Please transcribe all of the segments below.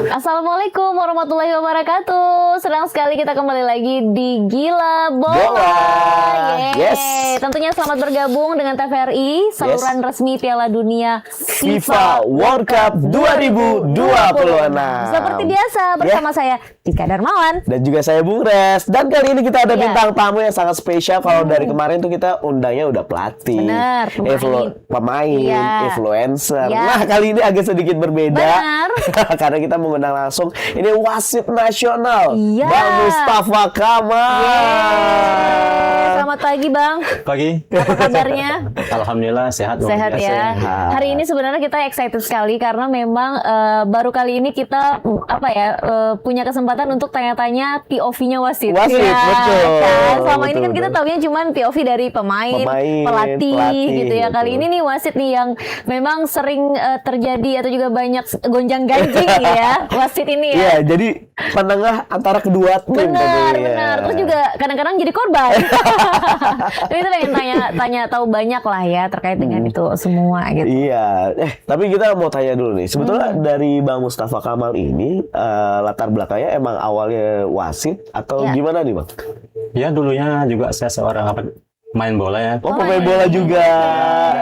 Assalamualaikum warahmatullahi wabarakatuh. Senang sekali kita kembali lagi di Gila Bola. Bola. Yeay. Yes. Tentunya selamat bergabung dengan TVRI, saluran resmi Piala Dunia FIFA World Cup 2026. Seperti biasa bersama saya Tika Darmawan Dan juga saya Bung Res. Dan kali ini kita ada Iya. bintang tamu yang sangat spesial. Kalau dari kemarin tuh kita undangnya udah pelatih, Bener, pemain, Iya. influencer. Iya. Nah, kali ini agak sedikit berbeda. Benar. Karena kita mengundang langsung ini wasit nasional, Iya. Bang Mustafa Kamal. Yeay. Selamat pagi Bang. Pagi. Apa kabarnya? Alhamdulillah sehat. luar Sehat biasa. ya. Sehat. Hari ini sebenarnya kita excited sekali karena memang baru kali ini kita punya kesempatan untuk tanya-tanya POV-nya wasit. Wasit, Ya, betul. kan? Selama ini Betul, kan kita betul. taunya cuman POV dari pemain, Pelatih, pelatih gitu ya. Kali betul. ini nih wasit nih yang memang sering terjadi atau juga banyak gonjang-ganjing ya wasit ini ya. Iya, jadi penengah antara kedua tim. Benar, tentunya. benar. Terus juga kadang-kadang jadi korban. Tapi kita pengen tanya tahu banyak lah ya terkait dengan itu semua gitu. Iya, tapi kita mau tanya dulu nih. Sebetulnya dari Bang Mustafa Kamal ini latar belakangnya emang awalnya wasit atau Iya. gimana nih Bang? Ya dulunya juga saya seorang main bola ya. Oh, pemain bola juga.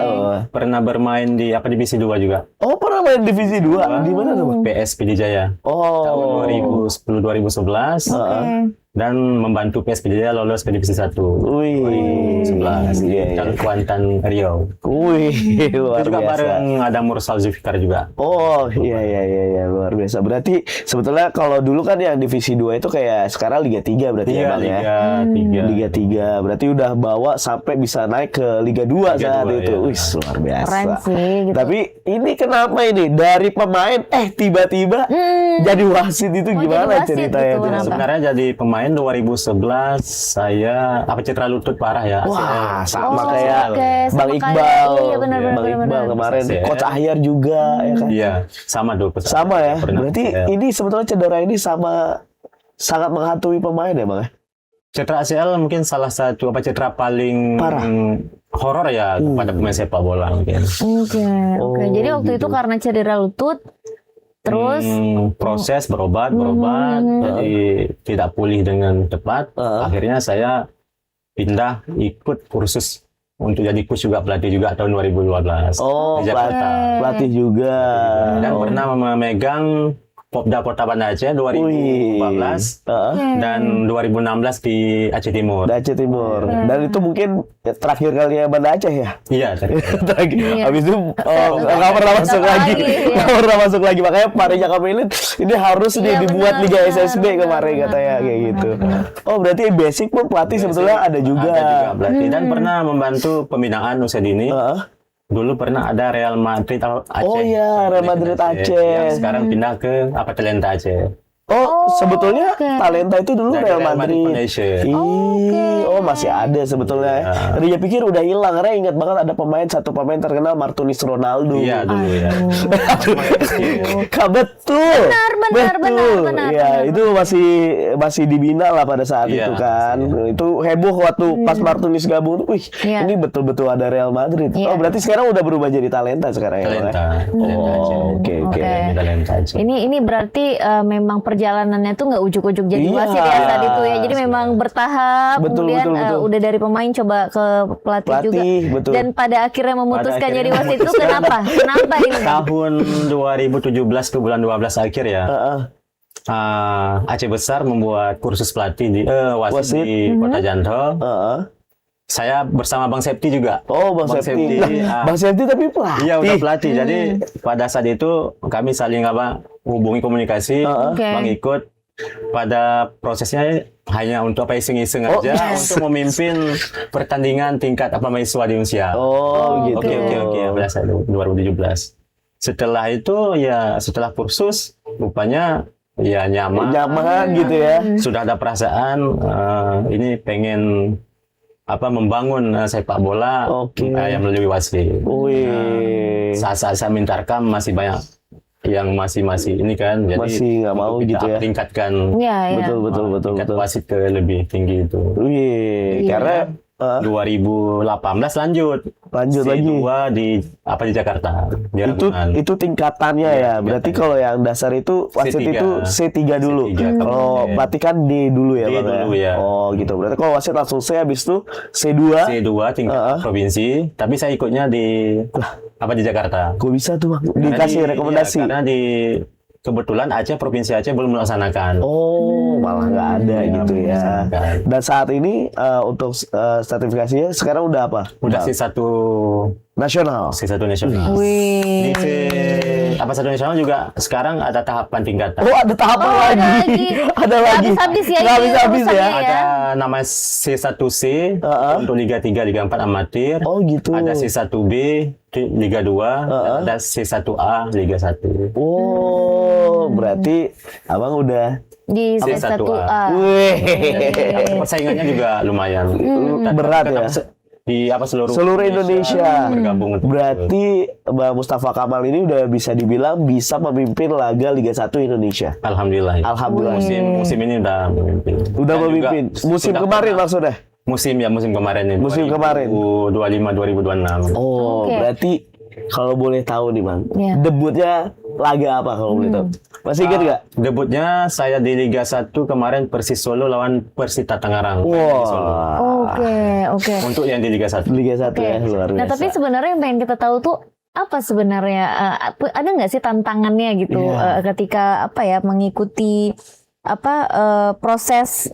Oh. Pernah bermain di divisi 2 juga. Oh, pernah main divisi 2. Di mana tuh Bang? PS Pidijaya. Oh. Tahun 2010-2011 dan membantu PS Pidijaya lolos ke divisi 1. Wih. 2011. Iya, iya. Dan Kuantan Riau. Wih, luar Itu juga biasa. bareng ada Mursal Zulfikar juga. Oh, iya, luar biasa. Berarti sebetulnya kalau dulu kan yang divisi 2 itu kayak sekarang Liga 3 berarti ya Iya, Bang ya? Liga 3. Liga 3 berarti udah bawa sampai bisa naik ke Liga 2 Liga saat 2, itu. iya. Wih, luar biasa. Keren sih gitu. Tapi ini kenapa ini dari pemain tiba-tiba jadi wasit itu Oh, gimana jadi wasit ceritanya gitu, tuh? kenapa? Sebenarnya jadi pemain 2011 saya cedera lutut parah ya. Wah, sama Oh, kayak oke. Sama Bang kayak- Iqbal. iya, benar, Bang benar, Iqbal benar. kemarin ACL. Coach Ahyar juga ya kan? Iya, sama dulu. Sama ya. Pernah. Berarti Ya. ini sebetulnya cedera ini sama sangat menghantui pemain ya, Bang ya? Cedera ACL mungkin salah satu cedera paling Parah. horor ya pada pemain sepak bola mungkin. Oke. Oh, Jadi waktu gitu. itu karena cedera lutut terus Proses berobat, jadi tidak pulih dengan cepat. Akhirnya saya pindah ikut kursus untuk jadi coach juga, pelatih juga tahun 2012 Oh, di Jakarta. pelatih juga. Dan Oh. pernah memegang Popda Kota Banda Aceh 2014 dan 2016 di Aceh Timur. Di Aceh Timur. Dan itu mungkin terakhir kalinya Banda Aceh ya? Iya, Terakhir. Iya. Habis itu nggak pernah masuk Nggak lagi. lagi, iya. Nggak pernah masuk lagi. Makanya Parija Kamilin ini harus nih Iya, dibuat benar, Liga benar, SSB benar, kemarin benar, katanya kayak gitu. Oh, berarti basic pun pelatih sebetulnya ada juga. Ada juga pelatih dan pernah membantu pembinaan usia dini. Heeh. Dulu pernah ada Real Madrid Aceh. Oh iya, Real Madrid Aceh. Yang sekarang pindah ke Talenta Aceh. Oh, sebetulnya oke. talenta itu dulu Dari Real Real Madrid Madrid. Foundation. Oh, masih ada sebetulnya. Iya. Dia pikir udah hilang. Karena ingat banget ada satu pemain terkenal Martunis Ronaldo. Iya dulu ya. Betul. Benar, Betul. benar. Iya, itu masih dibina lah pada saat Iya, itu kan. masih. Itu heboh waktu pas Martunis gabung. Wih, Iya. ini betul-betul ada Real Madrid. Iya. Oh, berarti sekarang udah berubah jadi talenta sekarang ya, Bang, ya? Talenta. Talenta Aceh. Oh, oke. Oke. Talenta Aceh. ini berarti memang perjalanannya tuh nggak ujuk-ujuk jadi Iya. wasit ya saat itu ya. Jadi memang bertahap, Betul, kemudian betul. udah dari pemain coba ke pelatih juga. Betul. Dan pada akhirnya memutuskan Pada jadi akhirnya wasit itu kenapa? Kenapa ini? Tahun 2017 ke bulan 12 akhir ya. Heeh. Aceh Besar membuat kursus pelatih di wasit Wasit. di Kota Janto. Heeh. Saya bersama Bang Septi juga. Oh, Bang Septi. Nah, Bang Septi tapi pelatih. Iya udah pelatih. Jadi pada saat itu kami saling hubungi komunikasi. Oke. Bang ikut. Pada prosesnya hanya untuk iseng-iseng Oh, aja untuk memimpin pertandingan tingkat mahasiswa di Unsia. Oh, gitu. Oke. Pada saat itu 2017. Setelah itu ya setelah kursus rupanya ya nyaman. Gitu ya. Sudah ada perasaan ini pengen membangun sepak bola Oke. yang melalui wasit. Wih. Saat-saat saya minta rekam masih banyak yang masih ini kan, jadi Masih nggak mau kita gitu ya. tingkatkan Iya, iya. Betul. tingkat wasit ke lebih tinggi itu. Wih, Iya. karena 2018 lanjut Lanjut lagi. C2 di Jakarta di Ragunan. Itu tingkatannya ya. Berarti kalau yang dasar itu wasit C3. itu C3 dulu. Kalau Oke. pelatih kan D dulu ya, D Bang dulu ya. Oh, gitu. Berarti kalau wasit langsung C habis itu C2. C2 tingkat provinsi, tapi saya ikutnya di di Jakarta. Kok bisa tuh, Bang? Karena Dikasih rekomendasi. Karena kebetulan provinsi Aceh belum melaksanakan. Oh, malah nggak ada gitu ya. melaksanakan. Dan saat ini untuk sertifikasinya sekarang udah apa? Udah Bang? C1 Nasional. nasional. Wih. Di C1 nasional juga sekarang ada tahapan tingkatan. Oh, ada tahapan Oh, lagi. ada lagi. Ada lagi. Habis-habis ya Nggak ini habis-habis ya. urusannya ya. Ada nama C1C untuk Liga 3, Liga 4 amatir. Oh, gitu. Ada C1B di Liga 2, dan ada C1A Liga 1. Oh, berarti Abang udah Di C1A. C1A. Wih. Persaingannya juga lumayan. Dan Berat ya. Di Seluruh Indonesia. bergabung untuk Berarti Bang Mustafa Kamal ini udah bisa dibilang bisa memimpin laga Liga 1 Indonesia. Alhamdulillah. Alhamdulillah. Musim ini udah memimpin. Udah Dan juga memimpin. Musim sudah kemarin pernah- maksudnya? musim kemarin ini. Musim kemarin. 2025 2026. Oh, Oke. berarti kalau boleh tahu nih, Bang. Iya. Debutnya laga apa kalau boleh tahu? Masih ingat nggak? Debutnya saya di Liga 1 kemarin Persis Solo lawan Persita Tangerang. Di Solo. Wah. Oke. Untuk yang di Liga 1. Liga 1 Oke. ya, luar biasa. Nah, tapi sebenarnya yang pengen kita tahu tuh apa sebenarnya ada nggak sih tantangannya gitu Iya. ketika mengikuti proses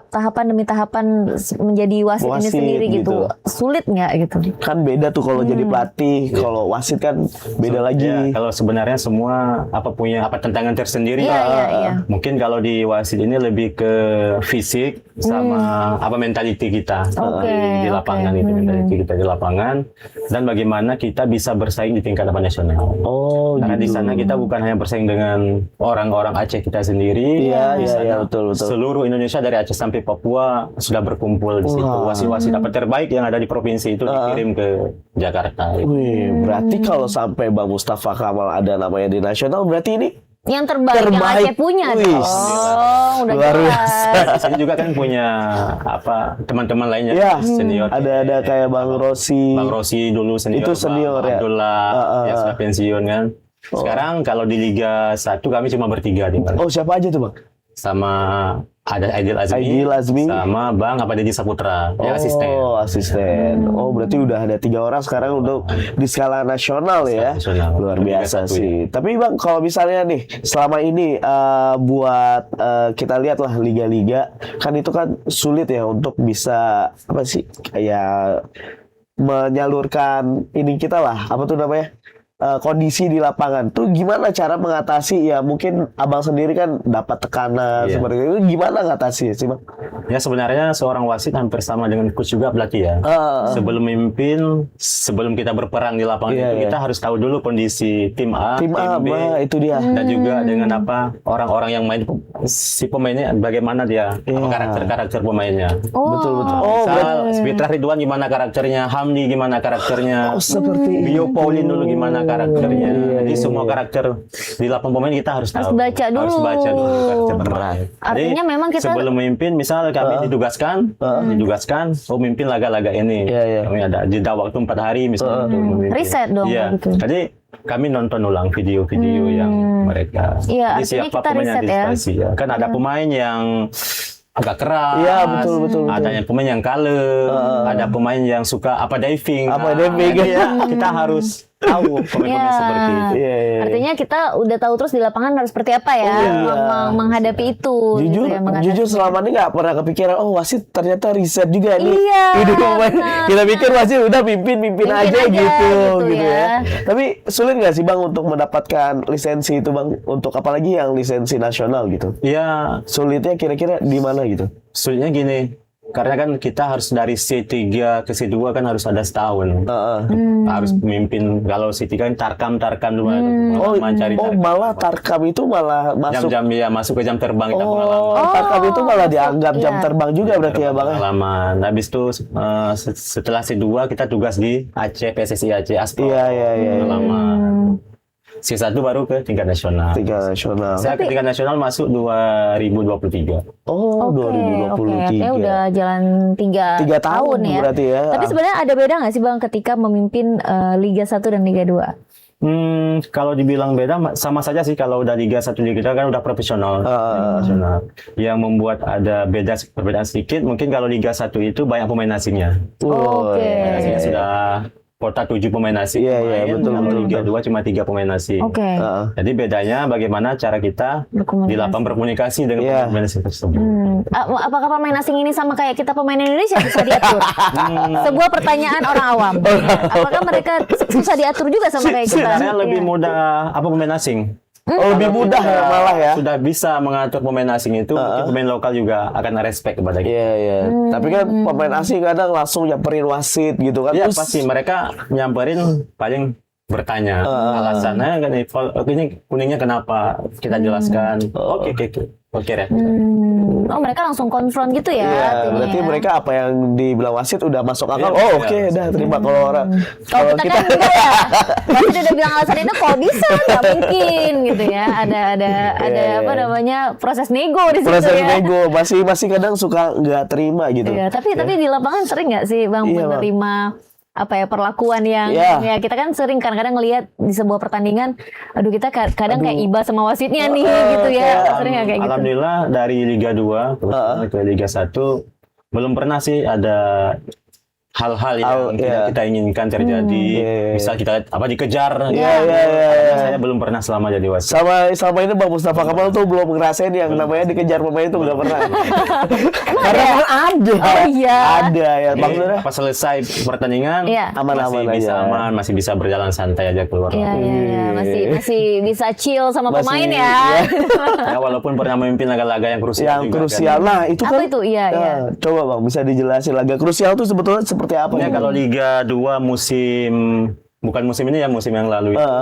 tahapan demi tahapan menjadi wasit ini Wasit sendiri gitu. gitu. Sulit nggak gitu? Kan beda tuh kalau jadi pelatih, kalau wasit kan beda lagi. Ya, kalau sebenarnya semua punya tantangan tersendiri. Iya. Mungkin kalau di wasit ini lebih ke fisik sama mentality kita di lapangan itu, mentality kita di lapangan, dan bagaimana kita bisa bersaing di tingkat nasional. Oh, Karena di gitu. sana kita bukan hanya bersaing dengan orang-orang Aceh kita sendiri. Iya, Di iya, sana iya, betul. Seluruh Indonesia dari Aceh sampai Papua sudah berkumpul di situ. Wah. Wasit-wasit terbaik yang ada di provinsi itu dikirim ke Jakarta. Wih, berarti kalau sampai Bang Mustafa Kamal ada namanya di nasional, berarti ini Yang terbaik yang Terbaik. Aceh punya Wih, dong. Udah luar jelas. Di sini juga kan punya teman-teman lainnya ya, senior. ada kayak Bang Rossi. Bang Rossi dulu senior. Itu senior, Bang ya? Abdullah yang sudah pensiun kan. Sekarang kalau di Liga 1 kami cuma bertiga nih, Bang. Oh, siapa aja tuh, Bang? Sama ada Aidil Azmi, sama Bang Deddy Saputra yang asisten. Oh, asisten. Oh, berarti udah ada 3 orang sekarang untuk di skala nasional ya. nasional. Luar Liga biasa 1 sih. Tapi Bang, kalau misalnya nih selama ini buat kita lihat lah liga-liga, kan itu kan sulit ya untuk bisa kayak menyalurkan ini kita lah, kondisi di lapangan tuh gimana cara mengatasi ya, mungkin Abang sendiri kan dapat tekanan Iya. seperti itu, gimana ngatasi sih, Bang? Ya sebenarnya seorang wasit hampir sama dengan coach juga berarti ya. Sebelum memimpin, sebelum kita berperang di lapangan Iya, itu kita harus tahu dulu kondisi tim A, Tim A, B, itu dia. dan juga dengan orang-orang yang main, si pemainnya bagaimana dia, karakter pemainnya. Betul. Misal Fitra Ridwan gimana karakternya, Hamdi gimana karakternya, Seperti Bio Paulin dulu gimana karakternya. Jadi semua karakter di lapangan pemain kita harus tahu. baca dulu. Harus baca dulu karakter pemain. Artinya memang kita sebelum memimpin, misal kami ditugaskan, memimpin laga-laga ini. Iya. Kami ada jeda waktu 4 hari misalnya untuk memimpin. Riset dong, Iya. gitu. Jadi kami nonton ulang video-video yang mereka. Iya, Jadi artinya siapa kita pemain yang riset ya. dispasi ya. Kan ada pemain yang agak keras. Iya, betul. Ada yang pemain yang kalem, ada pemain yang suka diving. Diving. Jadi ya, kita harus tahu pemain-pemain Iya. seperti itu. Iya. Artinya kita udah tahu terus di lapangan harus seperti apa ya menghadapi itu. Jujur, gitu ya, menghadapi. jujur selama ini nggak pernah kepikiran, wasit ternyata riset juga nih. Iya, Hidup pemain. benar. Kita pikir wasit udah pimpin aja gitu ya. ya. Tapi sulit nggak sih Bang untuk mendapatkan lisensi itu, Bang? Untuk apalagi yang lisensi nasional gitu. Iya, Sulitnya kira-kira di mana gitu? sulitnya gini. Karena kan kita harus dari C3 ke C2 kan harus ada setahun. Harus memimpin. Kalau C3 kan tarkam dulu. Mencari tarkam. Malah tarkam itu malah masuk. Jam-jam ya masuk ke jam terbang kita pengalaman. Tarkam itu malah dianggap jam iya. terbang juga berarti ya, Bang? Pengalaman. Habis itu setelah C2 kita tugas di Aceh, PSSI Aceh Aspro. Iya. Pengalaman. C1 baru ke tingkat nasional. Tingkat nasional. Saya ke tingkat nasional masuk 2023. Oh, Oke, 2023. artinya udah jalan 3 tahun ya. berarti ya. Tapi sebenarnya ada beda nggak sih Bang ketika memimpin Liga 1 dan Liga 2? Kalau dibilang beda sama saja sih. Kalau udah Liga 1 Liga 2 kan udah profesional. Profesional. Yang membuat ada perbedaan sedikit, mungkin kalau Liga 1 itu banyak pemain asingnya. Oke. Pemain asingnya sudah kuota 7 pemain asing. Iya, betul, Kalau betul, Liga 2 cuma 3 pemain asing. Oke. Jadi bedanya bagaimana cara kita Berkomunikasi. di lapangan berkomunikasi dengan pemain asing tersebut. Apakah pemain asing ini sama kayak kita pemain Indonesia bisa diatur? Sebuah pertanyaan orang awam. Apakah mereka susah diatur juga sama kayak kita? Sebenarnya lebih Iya. mudah pemain asing. Lebih mudah ya malah ya. Sudah bisa mengatur pemain asing itu, mungkin pemain lokal juga akan respect kepada kita. Iya, iya. Tapi kan pemain asing kadang langsung nyamperin wasit gitu kan. Iya Terus- pasti mereka nyamperin paling bertanya alasannya kan ini kuningnya kenapa, kita jelaskan. Oke ya. Oh, mereka langsung konfront gitu ya. Iya, artinya berarti ya. mereka apa yang dibilang wasit udah masuk akal. Iya, Oh, iya, oke, iya. dah terima kalau orang. Kalau kita kan enggak ya. Wasit udah bilang alasan itu kok bisa, nggak mungkin gitu ya. Ada apa namanya proses nego di situ proses ya. nego masih kadang suka nggak terima gitu. Iya, tapi di lapangan sering nggak sih Bang Iya, Bang. menerima apa ya perlakuan yang Iya. ya kita kan sering kadang-kadang ngelihat di sebuah pertandingan, aduh kita kadang kayak iba sama wasitnya nih gitu ya. Sering nggak kayak gitu? Alhamdulillah dari Liga 2 terus ke Liga 1 belum pernah sih ada hal-hal yang tidak kita inginkan terjadi. Bisa kita dikejar. Iya. Saya belum pernah selama jadi wasit. Selama ini Bang Mustafa Kamal tuh belum ngerasain yang namanya dikejar pemain itu nggak pernah. Karena kan ada. Oh iya. Ada ya, Bang. Jadi, pas selesai pertandingan Iya. Aman-aman masih bisa aja. aman, masih bisa berjalan santai aja keluar. Iya, masih bisa chill sama Masih, pemain ya. Ya, walaupun pernah memimpin laga-laga yang krusial Yang juga, krusial. kan. Nah, itu Apa kan. itu? Iya, iya. Coba Bang, bisa dijelasin laga krusial tuh sebetulnya seperti apa? Ya, gitu? kalau Liga 2 bukan musim ini ya, musim yang lalu itu.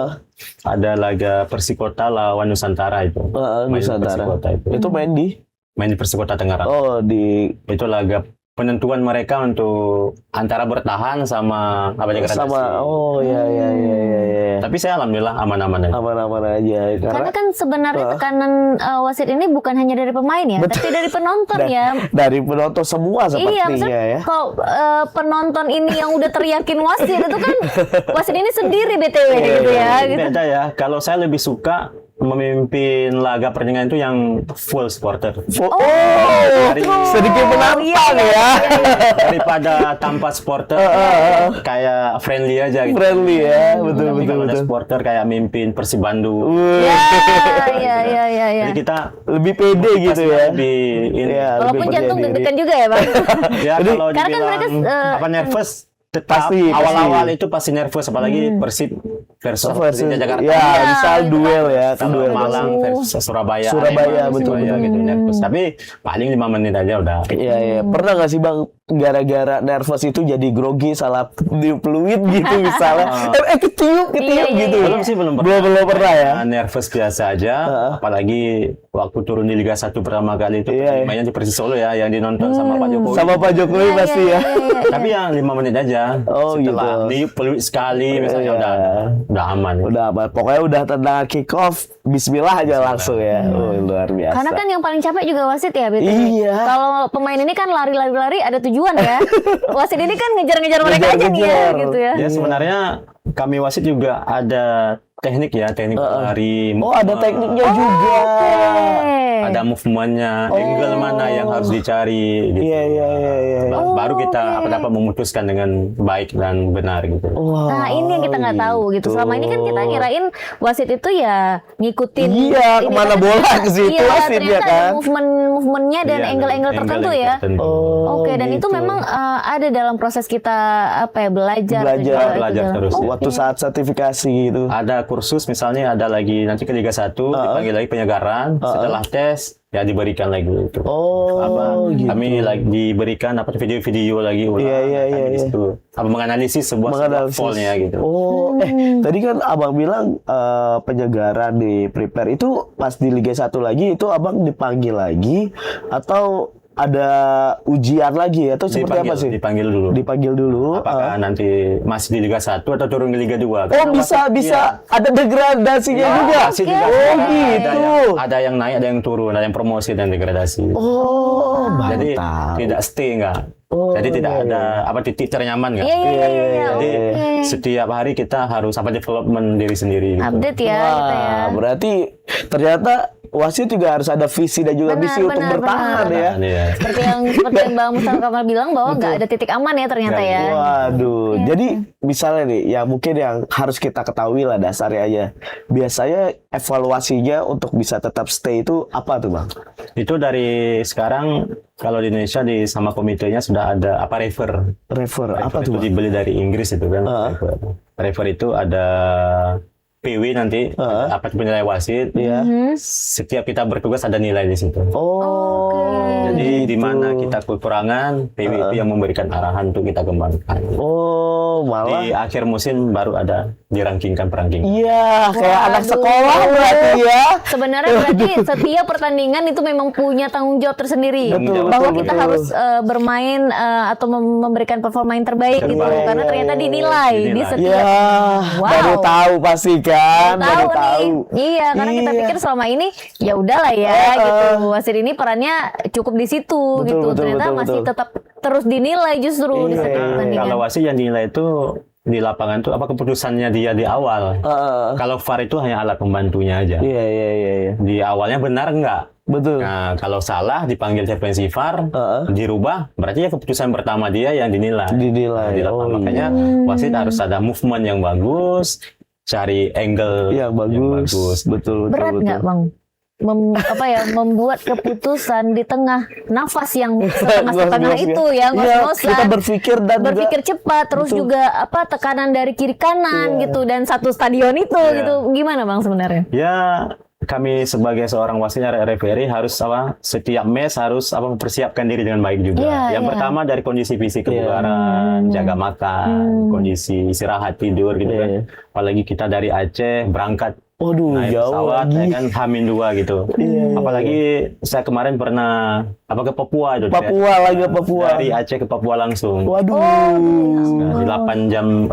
Ada laga Persikota lawan Nusantara itu. Main di Nusantara. Persikota itu. Itu main di Main di Persikota Tangerang. Oh, di Itu laga penentuan mereka untuk antara bertahan sama Abadian sama iya. Tapi saya alhamdulillah aman-aman aja. Aman-aman aja Karena kan sebenarnya tekanan wasit ini bukan hanya dari pemain ya, tapi dari penonton ya. dari penonton semua Iya, sepertinya maksudnya ya. kalau penonton ini yang udah teriakin wasit itu kan wasit ini sendiri BTW gitu ya. Gitu. Beda ya. Kalau saya lebih suka memimpin laga pertandingan itu yang full supporter. Sedikit menantang ya. Daripada tanpa supporter kayak friendly aja gitu. Friendly ya, betul. Tapi kalau ada supporter kayak mimpin Persib Bandung. Iya. Jadi kita Lebih pede gitu ya. lebih Iya, Walaupun lebih jantung percaya diri. deg-degan juga ya, Bang. ya kalau Karena kan dibilang mereka, nervous tetap Pasti. awal-awal itu pasti nervous apalagi Persib versus Jakarta. Ya, misal duel ya, Kalau duel Malang versus Surabaya, Surabaya, betul. gitu nervous. Tapi paling 5 menit aja udah. Iya. Pernah nggak sih Bang gara-gara nervous itu jadi grogi, salah niup peluit gitu misalnya? Ketiup Iya, gitu. iya. Belum sih belum pernah. Belum pernah ya. Nervous biasa aja. Apalagi waktu turun di Liga 1 pertama kali itu mainnya di Persis Solo ya yang dinonton sama Pak Jokowi. Sama Pak Jokowi pasti ya. Tapi yang 5 menit aja. Oh, Setelah gitu. niup peluit sekali misalnya Iya. udah aman. Udah apa? Pokoknya udah tendangan kick off, bismillah aja langsung ya. Oh, luar biasa. Karena kan yang paling capek juga wasit ya, BTW. Iya. Kalau pemain ini kan lari ada tujuan ya. Wasit ini kan ngejar-ngejar mereka aja nih ya, Ngejar-ngejar. gitu ya. Ya sebenarnya kami wasit juga ada teknik lari. Oh, ada tekniknya juga. Ada movementnya, angle mana yang harus dicari. Gitu. Iya. Baru kita dapat memutuskan dengan baik dan benar gitu. Nah, ini yang kita nggak tahu gitu. Selama ini kan kita ngirain wasit itu ya ngikutin. Iya, ini kemana kan. bola ke situ Iya, wasitnya ternyata kan. ada movementnya dan Iya, angle-angle tertentu ya. tertentu. Oke, dan itu memang ada dalam proses kita belajar. Belajar terus. ya. Waktu saat sertifikasi gitu. Ada kursus misalnya ada lagi nanti ke Liga 1 dipanggil lagi penyegaran setelah tes ya diberikan lagi itu. Gitu. Kami lagi diberikan video-video lagi ulang. Iya. Di situ. Menganalisis sebuah fall-nya gitu. Tadi kan Abang bilang penyegaran di prepare itu pas di Liga 1 lagi itu Abang dipanggil lagi atau ada ujian lagi atau seperti apa sih? Dipanggil dulu. Dipanggil dulu. Apakah nanti masih di Liga 1 atau turun ke Liga 2? Oh, bisa ada degradasinya juga. Masih juga. Oh, gitu. Ada yang naik, ada yang turun, ada yang promosi dan degradasi. Oh, Jadi mantap. tidak stay enggak. Oh, Jadi tidak ada titik ternyaman enggak. Iya. Jadi Oke. setiap hari kita harus development diri sendiri gitu. Update ya Wah, kita ya. berarti ternyata wasit juga harus ada visi dan juga Benar, misi untuk benar, bertahan benar. ya. Iya. Seperti yang Bang Mustafa Kamal bilang bahwa nggak ada titik aman ya ternyata ya. Waduh, jadi misalnya nih, ya mungkin yang harus kita ketahui lah dasarnya aja. Biasanya evaluasinya untuk bisa tetap stay itu apa tuh Bang? Itu dari sekarang kalau di Indonesia sama komitenya sudah ada refer. Refer, apa Refer tuh itu Bang? dibeli dari Inggris itu kan. Refer itu ada PW nanti, apa penilai wasit. Iya. Setiap kita bertugas ada nilai di situ. Oh, Jadi di gitu. mana kita kekurangan, PW itu yang memberikan arahan untuk kita kembangkan. Oh, malah. Di akhir musim baru ada dirankingkan peranking. Iya, kayak anak Waduh. sekolah berarti ya. Sebenarnya berarti setiap pertandingan itu memang punya tanggung jawab tersendiri. Betul, Bahwa betul, kita betul. harus bermain atau memberikan performa yang terbaik gitu. Terbaik. Karena ternyata dinilai di Dinilai. setiap. Ya, Wow. baru tahu pasti kan, baru Tahu tahu. nih. Iya, karena kita Iya. pikir selama ini ya udahlah ya gitu. Wasit ini perannya cukup di situ Betul, gitu. betul, Ternyata betul, masih betul. tetap terus dinilai justru di Iya, setiap iya. pertandingan. Kalau wasit yang dinilai itu di lapangan itu apa keputusannya dia di awal. Kalau VAR itu hanya alat pembantunya aja. Iya. Di awalnya benar enggak? Betul. Nah, kalau salah dipanggil intervensi VAR, dirubah, berarti ya keputusan pertama dia yang dinilai. Dinilai. Di lapangan. Oh, Makanya wasit harus ada movement yang bagus, cari angle yang bagus. Betul. Berat nggak Bang? Membuat keputusan di tengah nafas yang setengah-setengah Ngos-ngos itu ya. ya Iya, ngos-ngosan. kita berpikir dan berpikir juga, cepat terus Betul. juga tekanan dari kiri kanan Iya. gitu dan satu stadion itu Iya. gitu. Gimana Bang sebenarnya? Ya, kami sebagai seorang wasitnya referee harus setiap match harus mempersiapkan diri dengan baik juga. Iya, Yang iya. pertama dari kondisi fisik kebugaran, jaga makan, kondisi istirahat tidur gitu kan. Iya. Apalagi kita dari Aceh berangkat waduh, naik jauh pesawat lagi. ya kan H-2 gitu. Apalagi saya kemarin pernah ke Papua itu. Papua lagi ke Papua. Dari Aceh ke Papua langsung. Waduh. Nah, di 8 jam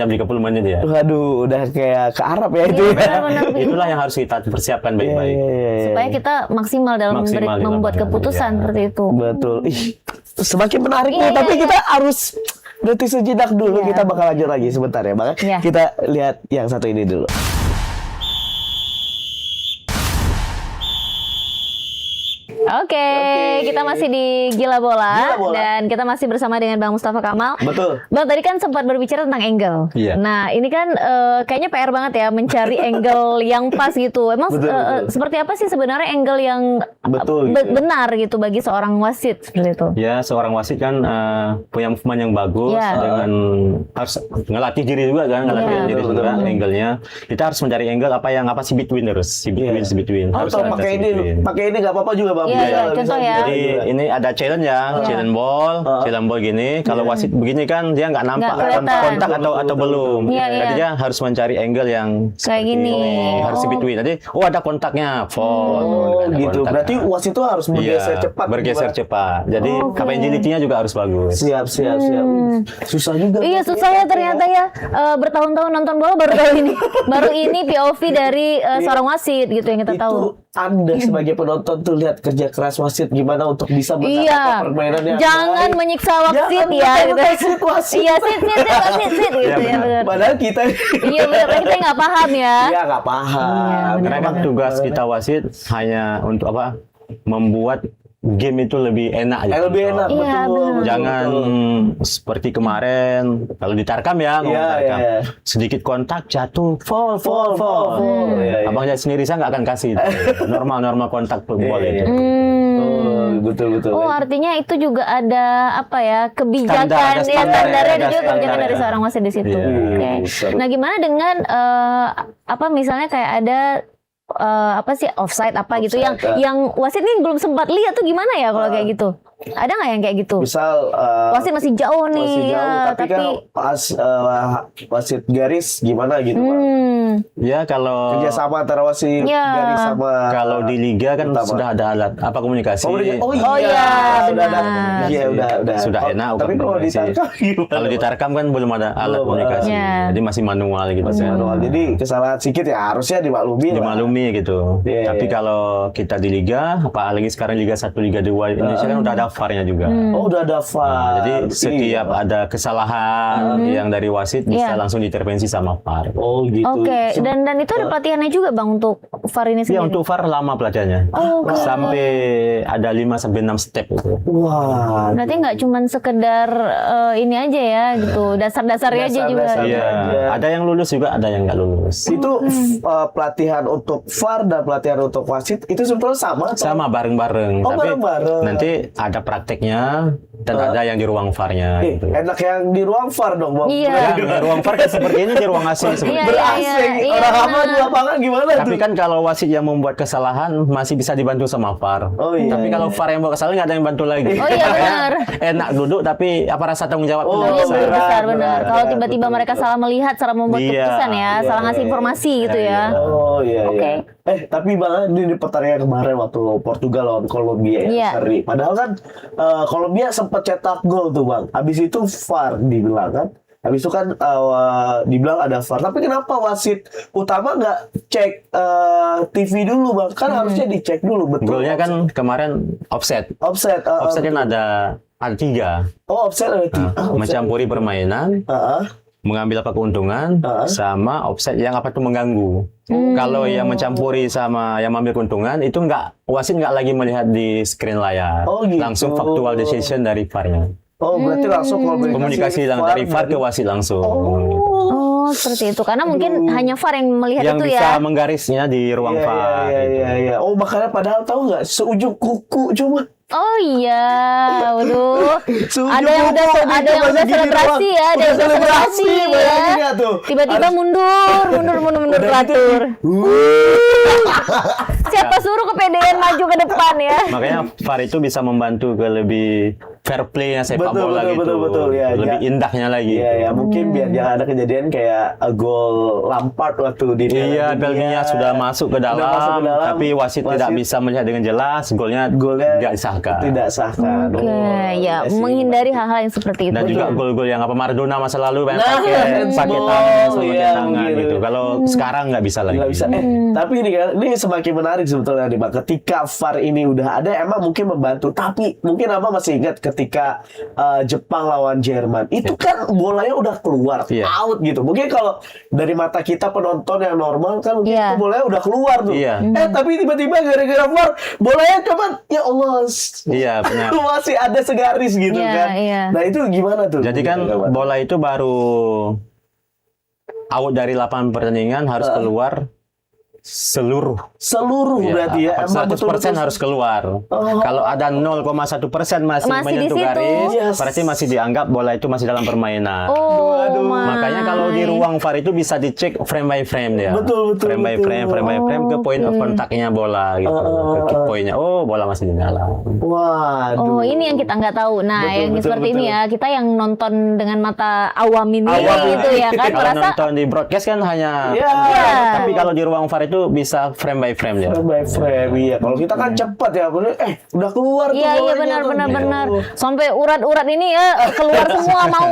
30 menit ya. Waduh, udah kayak ke Arab ya itu. Iya, benar-benar. Itulah yang harus kita persiapkan baik-baik. Iya. Supaya kita maksimal dalam Maksimal di membuat lapangan, keputusan iya. seperti itu. Betul. Ih, semakin menarik Iya, nih, iya, tapi iya. kita harus berhenti sejenak dulu. Iya. Kita bakal lanjut lagi sebentar ya, Bang. Iya. Kita lihat yang satu ini dulu. Oke, kita masih di Gila Bola, Gila Bola. dan kita masih bersama dengan Bang Mustafa Kamal. Betul. Bang tadi kan sempat berbicara tentang angle. Iya. Nah ini kan kayaknya PR banget ya mencari angle yang pas gitu. Emang Betul, betul. seperti apa sih sebenarnya angle yang Betul, gitu ya. benar gitu bagi seorang wasit seperti itu? Ya, seorang wasit kan punya movement yang bagus Iya. dengan harus ngelatih diri juga kan, ngelatih Iya. diri Betul, juga betul. angle-nya. Kita harus mencari angle apa si between terus, si between, Iya. si between. Harus Atau ada pakai si between. ini nggak apa-apa juga, Bang. Iya, Bisa, iya, bisa contoh ya. Jadi ini ada challenge ya, challenge ball gini. Kalau wasit begini kan dia nggak nampak Nggak kelihatan. kontak atau belum. Iya, iya. Jadi dia harus mencari angle yang Kayak seperti gini. ini. Harus si Oh. between. Jadi ada kontaknya, fall. Oh, ada gitu. kontak. Berarti wasit itu harus bergeser Iya, cepat. bergeser Bang. cepat. Jadi agility-nya juga harus bagus. Siap. Susah juga. Iya susah ya ternyata ya. Bertahun-tahun nonton bola baru tahu ini. Baru ini POV dari seorang wasit gitu yang kita tahu. Itu Anda sebagai penonton tuh lihat kerja keras wasit gimana untuk bisa menatap Iya. permainan yang Jangan baik. menyiksa wasit Jangan ya gitu. menyiksa wasit. Iya sit gitu Iya, ya benar. benar. Padahal kita Iya benar kita nggak paham ya. Iya nggak paham. Karena emang tugas kita wasit hanya untuk membuat game itu lebih enak aja. Lebih enak, Iya, betul. benar. Jangan betul. seperti kemarin kalau di Tarkam ya, ngomong Iya, Tarkam. iya. Sedikit kontak jatuh, fall. Iya, iya. Abang lihat sendiri saya nggak akan kasih itu. normal kontak bola Iya, itu. Betul. Oh artinya itu juga ada apa ya kebijakan Standar, ada ya standar, standarnya ada ada juga kebijakan standar, dari ya. seorang wasit di situ. Iya. Oke. Seru. Nah gimana dengan misalnya kayak ada offside apa gitu yang Offside, yang wasit ini belum sempat lihat tuh gimana ya kalau kayak gitu? Ada nggak yang kayak gitu? Misal Wasit masih jauh nih. masih jauh, ya, tapi kan pas wasit garis gimana gitu Bang? Ya kalau Kerjasama antara wasit Ya. garis sama kalau di liga kan Utama. sudah ada alat apa komunikasi. Oh iya, Oh iya, sudah ada. benar. Iya, udah. Sudah Oh, enak Tapi kalau komunikasi. ditarkam gimana? Kalau ditarkam kan belum ada alat Belum, komunikasi. Ya. Jadi masih manual gitu. Masih manual. Jadi kesalahan sedikit ya harusnya dimaklumi lah. Dimaklumi gitu. Iya, Tapi iya. kalau kita di liga, apalagi sekarang Liga 1, Liga 2 Indonesia kan udah ada VAR-nya juga. Oh, udah ada VAR. Nah, jadi setiap Iya. ada kesalahan yang dari wasit bisa Iya. langsung diintervensi sama VAR. Oh gitu. Oke, dan itu ada pelatihannya juga Bang untuk VAR ini Ya sendiri. untuk VAR lama pelatihannya. Oh, oke. Sampai ada 5-6 step itu. Wah. Berarti nggak cuman sekedar ini aja ya gitu, dasar-dasarnya aja juga. Dasar-dasar. Iya, Iya. ada yang lulus juga, ada yang nggak lulus. Itu pelatihan untuk VAR dan pelatihan untuk wasit itu sebetulnya sama atau? Sama bareng-bareng, Oh, tapi bareng-bareng. nanti ada prakteknya dan ada yang di ruang VAR-nya. Gitu. Enak yang di ruang VAR dong, Bang. Iya. Ya, di ruang VAR kan seperti ini di ruang AC seperti Iya, itu. Berasing. iya, Orang apa benar. di lapangan gimana Tapi tuh? kan kalau wasit yang membuat kesalahan masih bisa dibantu sama VAR. Oh, iya, Tapi kalau VAR yang buat kesalahan nggak ada yang bantu lagi. Oh iya, benar. Enak duduk tapi apa rasa tanggung jawab Oh, nggak Iya, bisa. benar, benar. Kalau benar, tiba-tiba betul, mereka betul. salah melihat, salah membuat Iya, keputusan ya, iya, salah ngasih iya, informasi gitu ya. Oh iya Oke. iya. Tapi Bang di pertandingan kemarin waktu Portugal lawan Kolombia Iya. ya, seri. Padahal kan Kolombia sempat cetak gol tuh Bang. Habis itu VAR dibilang kan. Habis itu kan dibilang ada VAR. Tapi kenapa wasit utama nggak cek TV dulu Bang? Kan harusnya dicek dulu betul. Golnya kan kemarin offset. offset. Offset kan ada 3. Oh offset ada Nah, mencampuri permainan, mengambil apa keuntungan, sama offset yang apa tuh mengganggu. Kalau yang mencampuri sama yang mengambil keuntungan itu wasit nggak lagi melihat di screen layar, Oh, gitu. langsung factual decision dari VAR-nya. Oh berarti langsung Komunikasi dari VAR ke wasit langsung. Oh, seperti itu. Karena mungkin hanya VAR yang melihat Yang itu bisa ya. menggarisnya di ruang VAR. Iya. Oh makanya padahal tahu nggak seujung kuku cuma. Oh iya, waduh. Seujung Ada yang udah kuku ada itu yang masih udah gini selebrasi doang. ya, ada Udah yang udah selebrasi bayangin ya. nggak tuh? Tiba-tiba mundur Udah gitu, teratur. Siapa suruh kepedean maju ke depan ya? Makanya VAR itu bisa membantu ke lebih fair play-nya sepak Betul, bola betul, gitu. betul, ya, lebih ya. indahnya lagi. Iya ya mungkin biar jangan ada kejadian kayak gol Lampard waktu di Iya, Belgia sudah masuk ke dalam, tapi wasit tidak bisa melihat dengan jelas, golnya tidak disahkan. Tidak sahkan. Oke, Oh, ya iya sih. menghindari hal-hal yang seperti itu. Dan juga gol-gol yang apa Maradona masa lalu Nah, pakai handsball, tangan, pakai iya, tangan gitu. gitu. Kalau sekarang nggak bisa lagi. Nggak bisa. Tapi ini kan, ini semakin menarik sebetulnya nih, Bang. Ketika VAR ini udah ada, emang mungkin membantu. Tapi mungkin Abang masih ingat ketika Jepang lawan Jerman, itu kan bolanya udah keluar, Iya. out gitu. Mungkin kalau dari mata kita penonton yang normal kan, mungkin Iya. itu bolanya udah keluar tuh. Iya. Tapi tiba-tiba gara-gara VAR, bolanya cuman, ya Allah, Iya, benar. masih ada segaris gitu Iya, kan. iya. Nah itu gimana tuh? Jadi kan bola itu baru out dari lapangan pertandingan harus keluar seluruh. Seluruh berarti ya, emang 100% betul-betul harus keluar. Kalau ada 0,1% masih Masih di menyentuh situ. garis, Yes. berarti masih dianggap bola itu masih dalam permainan. Oh, Makanya kalau di ruang VAR itu bisa dicek frame by frame dia. Betul, Frame by betul. frame, frame by frame ke point of contactnya bola gitu. Ke poinnya. Oh, bola masih di dalam. Waduh. Oh, ini yang kita nggak tahu. Nah, Betul, yang betul, seperti ini betul. ya, kita yang nonton dengan mata awam ini Awam. gitu ya kan, Kalau merasa nonton di broadcast kan hanya Iya. tapi kalau di ruang VAR itu bisa frame by frame dia. Frame by frame, iya. Kalau kita kan cepat ya, udah keluar tuh iya bolanya benar tuh. benar Gitu. benar. Sampai urat-urat ini ya keluar semua mau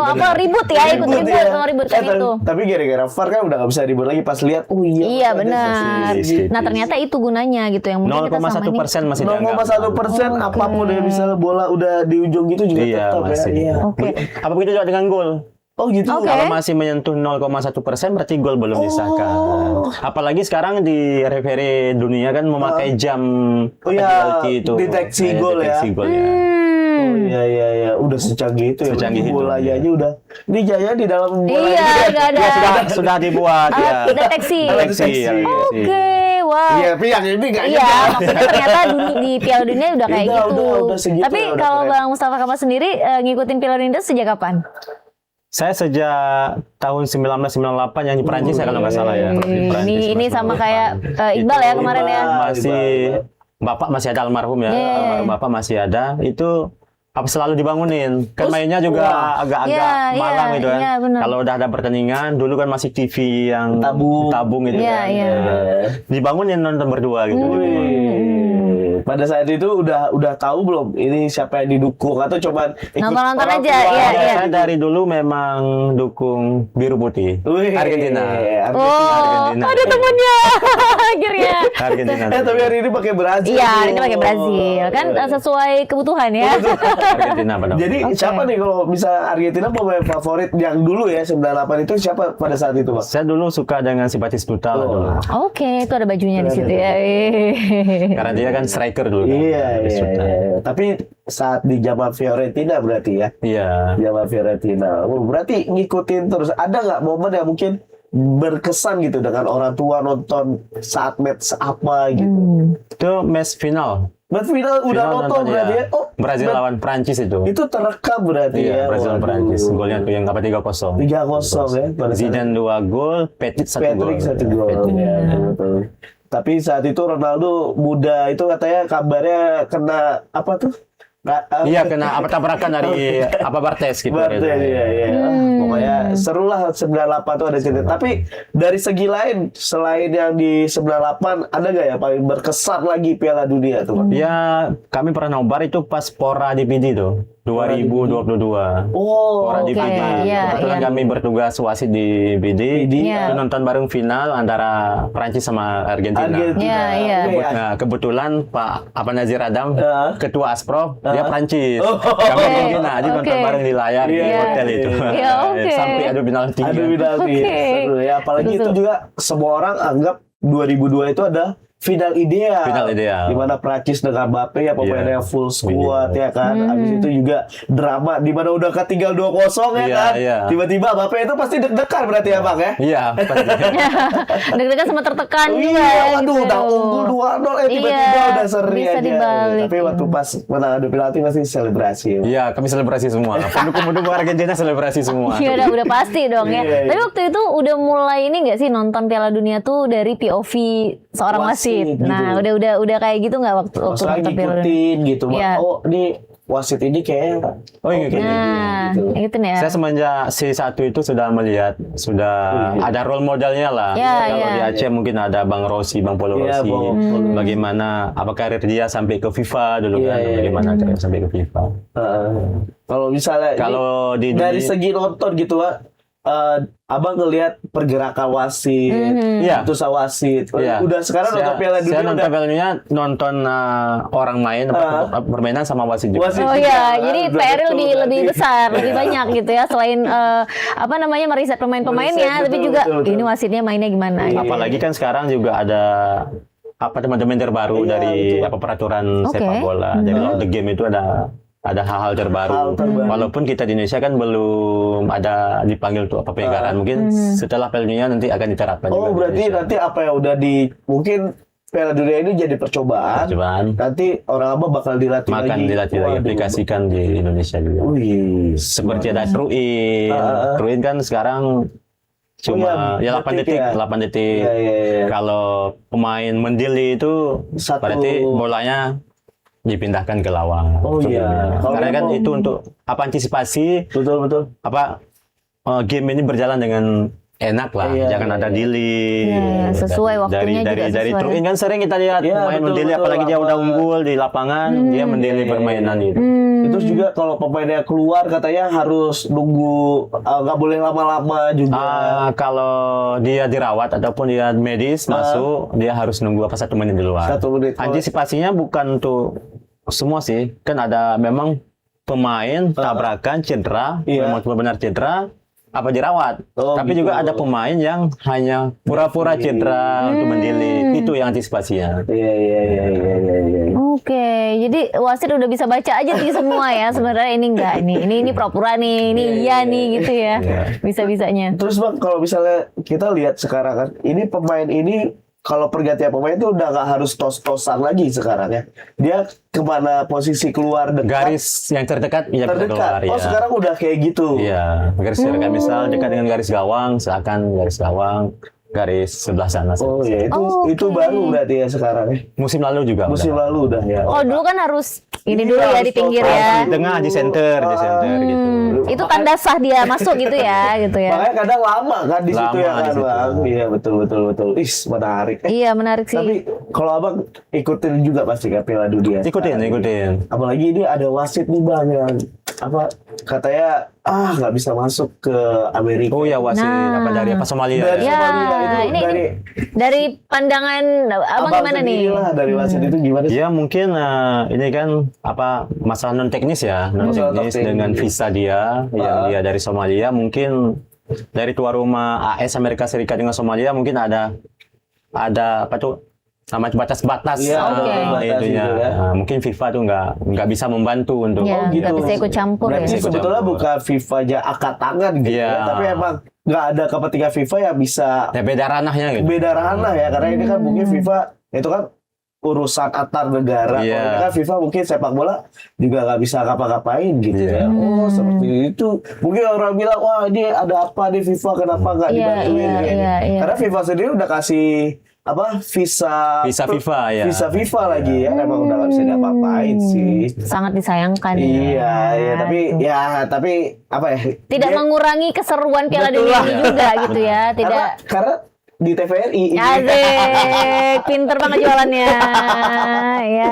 apa ribut ya, ikut ribut ya. sama ribut kan itu. Tapi gara-gara VAR kan udah nggak bisa ribut lagi pas lihat. Oh iya. Iya masih ada benar. sisi. Nah, ternyata itu gunanya gitu yang mungkin kita selama ini. 0,1% masih dianggap. 0,1% apapun ya misalnya bola udah di ujung gitu juga Iya, tetap masih. ya. Iya. Oke. Apa begitu juga dengan gol? Oh gitu. Oke. Kalau masih menyentuh 0,1% berarti gol belum disahkan. Apalagi sekarang di referee dunia kan memakai jam Oh iya, penalti itu. deteksi gol ya. Deteksi gol ya. Oh iya, udah secanggih itu ya. Secanggih itu, Bolanya iya. aja udah. Ini Jaya di dalam bola Iya, ini. nggak ada. Sudah dibuat ya. Deteksi. Deteksi. Oke, wow. Iya, tapi yang ini nggak Iya, maksudnya ternyata di Piala Dunia udah kayak Udah, gitu. udah segitu Tapi ya, udah kalau keren. Bang Mustafa Kamal sendiri ngikutin Piala Dunia sejak kapan? Saya sejak tahun 1998 yang di Perancis saya kalau nggak salah ya. Di Perancis, Ini sama 1998. kayak Iqbal ya kemarin ya. Masih bapak masih ada almarhum ya, Yeah. almarhum bapak masih ada, itu apa selalu dibangunin. Kan mainnya juga agak-agak Yeah, malam yeah, gitu kan. yeah, benar. Kalau udah ada pertandingan, dulu kan masih TV yang Tabung. itu Iya, kan. iya. Dibangunin nonton berdua gitu. Pada saat itu udah tahu belum ini siapa yang didukung atau cuman ikut Nonton-nonton orang aja, tua? iya, Ya, iya. saya dari dulu memang dukung biru putih. Wih, Argentina. Oh, Argentina. ada temennya akhirnya. Argentina. Tapi hari ini pakai Brazil. Iya, ini pakai Brazil kan sesuai kebutuhan ya. Argentina pada Jadi Oke. siapa nih kalau bisa Argentina pemain favorit yang dulu ya 98 itu siapa pada saat itu, Pak? saya dulu suka dengan si Batistuta lah dulu. Oke, itu ada bajunya di situ ya. Karena dia kan striker dulu kan. Iya. Batistuta. Tapi saat di zaman Fiorentina berarti ya. Iya. Zaman Fiorentina. Oh, berarti ngikutin terus. Ada nggak momen yang mungkin berkesan gitu dengan orang tua nonton saat match apa gitu? Itu match final. Match final udah Final nonton berarti ya? Oh, Brazil lawan Prancis itu. itu terekam berarti ya? Iya, Brazil lawan Waduh. Prancis. Golnya tuh yang apa 3-0. 3-0 ya. pada saat Zidane 2 gol, Petit 1 gol. Patrick 1 gol. Petit. Ya, betul. Tapi saat itu Ronaldo muda itu katanya kabarnya kena apa tuh? Iya, kena apa tabrakan dari apa Bartes gitu. Bartes, iya. Pokoknya seru lah 98 tuh ada cerita. Tapi dari segi lain, selain yang di 98, ada nggak ya paling berkesan lagi Piala Dunia tuh, Pak? Ya, kami pernah nobar itu pas Pora DPD tuh, 2022. Oh, Pora oke. DPD. Iya, Kebetulan iya. kami bertugas wasit di BD. Iya. Itu nonton bareng final antara Prancis sama Argentina. Iya, iya. Oke, ya. Nah, kebetulan Pak Nazir Adam, ketua Asprof, dia Prancis. Oh. Kami Argentina, jadi nonton Oke. bareng di layar di Iya. hotel itu. Iya, oke. Sampai adu penalti. Aduh, penalti. Oke. Seru ya. Apalagi Seru, itu juga semua orang anggap 2002 itu ada final ideal. Final ideal. Di mana Prancis dengan Mbappe ya pemainnya Iya. full squad ya kan. Habis itu juga drama di mana udah ketinggal 2-0 ya Iya, kan. iya. Tiba-tiba Mbappe itu pasti deg-degan berarti ya, Bang ya. Iya, pasti. Deg-degan sama tertekan juga Iya, ya, waduh, gitu. udah unggul 2-0 tiba-tiba Iya, udah seri bisa aja. dibalik. Tapi waktu pas menang adu penalti pasti selebrasi. Ya. Iya, kami selebrasi semua. Pendukung-pendukung Argentina selebrasi semua. Iya udah pasti dong ya. Iya, iya. Tapi waktu itu udah mulai ini nggak sih nonton Piala Dunia tuh dari POV seorang Wasit, wasit. gitu. Nah udah kayak gitu nggak waktu Maksudnya nonton Piala Dunia? ngikutin gitu, Bang. Iya. Oh, ini wasit ini kayak Oh, iya, kayak Nah, gitu. gitu ya. Saya semenjak C1 itu sudah melihat, sudah ada role modelnya lah. Iya, Kalau iya. di Aceh mungkin ada Bang Rossi, Bang Polo Iya, Rossi. Bang. Bagaimana, apa karir dia sampai ke FIFA dulu Iya, kan? iya, Bagaimana karir sampai ke FIFA. Kalau misalnya Kalau di dari dunia- segi nonton gitu, Pak, Abang ngelihat pergerakan wasit, Iya. putusan wasit. Iya. Udah sekarang nonton Piala Dunia Saya nonton udah Piala Dunia, nonton orang main, permainan sama wasit juga. Wasit. Oh juga, iya, jadi udah PR betul lebih berarti. besar, lebih banyak gitu ya. Selain apa namanya meriset pemain-pemainnya, Meriset, tapi betul, juga betul. ini wasitnya mainnya gimana. Iya. Apalagi kan sekarang juga ada apa teman-teman terbaru Iya, dari betul. apa peraturan Oke. sepak bola. Dari Law of the Game itu ada hal-hal terbaru. Hal terbaru. Walaupun kita di Indonesia kan belum ada dipanggil untuk apa penyegaran. Mungkin setelah Piala Dunia nanti akan diterapkan juga. Oh, di berarti Indonesia. nanti apa yang udah mungkin Piala Dunia ini jadi percobaan. Percobaan. Nanti orang Abang bakal dilatih Makan lagi. dilatih lagi, Waduh. aplikasikan di Indonesia juga. Wih, Seperti ada Truin. Truin kan sekarang cuma iya, 8 detik detik, ya? 8 detik. Iya. Kalau pemain mendili itu Satu- berarti bolanya dipindahkan ke lawan. Oh, iya. Kalau Karena kan mau- itu untuk apa antisipasi Betul. apa game ini berjalan dengan enak lah, Iya, jangan ada delay. Iya, sesuai Dan waktunya dari juga dari sesuai. Truin kan sering kita lihat Iya, pemain betul, mendili, betul. apalagi dia udah Apa- unggul di lapangan, dia mendili permainan itu. Itu juga kalau pemainnya keluar katanya harus nunggu, nggak boleh lama-lama juga. Kalau dia dirawat ataupun dia medis masuk, dia harus nunggu 1 menit di luar. 1 menit. Antisipasinya bukan untuk semua sih, kan ada memang pemain tabrakan cedera, Iya. memang benar cedera, apa dirawat. Oh, Tapi gitu. juga ada pemain yang hanya pura-pura cedera untuk mendili, itu yang antisipasinya. Iya. Oke, jadi wasit udah bisa baca aja sih semua ya. Sebenarnya ini enggak, ini pura-pura nih, ini iya nih gitu ya. Bisa-bisanya. Terus Bang, kalau misalnya kita lihat sekarang kan, ini pemain ini kalau pergantian pemain itu udah nggak harus tos-tosan lagi sekarang ya. Dia kemana posisi keluar dekat, Garis yang terdekat ya bisa terdekat. keluar Oh ya. sekarang udah kayak gitu. Iya, garis terdekat misal dekat dengan garis gawang, seakan garis gawang. garis sebelah sana. Oh ya, itu Oke. baru berarti ya sekarang ya. Musim lalu juga. Musim udah. lalu udah ya. Oh dulu kan harus ini Iya, dulu ya harus di pinggir total ya. Di tengah, di center gitu. Itu tanda sah dia masuk gitu ya, gitu ya. Makanya kadang lama kan di situ Lama ya kan, di situ. Bang. Iya, betul. Menarik. Iya menarik sih. Tapi kalau Abang ikutin juga pasti kan Piala Dunia. Ikutin. Apalagi ini ada wasit nih Bang yang apa katanya nggak bisa masuk ke Amerika. Oh ya wasit Nah. dari Somalia. Dari Ya, Somalia itu ini dari dari pandangan abang gimana nih? sendiri lah, dari wasit itu gimana sih? Ya mungkin ini kan masalah non teknis ya, non Masalah teknis teknis. dengan visa dia yang dia dari Somalia, mungkin dari tuan rumah AS Amerika Serikat dengan Somalia mungkin ada apa tuh namanya batas-batas Iya, Oke. batas itunya. gitu ya. Mungkin FIFA tuh nggak bisa membantu untuk Ya, gitu. nggak bisa ikut campur Berarti ya. Ikut sebetulnya campur. bukan FIFA aja angkat tangan gitu Iya. ya, tapi emang nggak ada kepentingan FIFA yang bisa ya beda ranahnya gitu. beda ranah ya, karena ini kan mungkin FIFA itu kan urusan antar negara. Iya. Kalau ini kan FIFA mungkin sepak bola juga nggak bisa ngapa-ngapain gitu Iya. ya. Oh seperti itu. Mungkin orang bilang wah ini ada apa di FIFA kenapa nggak Iya, dibantuin? iya. Karena FIFA sendiri udah kasih visa FIFA ya. visa FIFA lagi ya, emang udah nggak bisa diapa-apain sih. Sangat disayangkan Iya, iya, tapi apa ya? Tidak dia- mengurangi keseruan Piala Betul Dunia lah. ini juga gitu ya. Tidak. karena di TVRI ini. Asik, pinter banget jualannya. Ya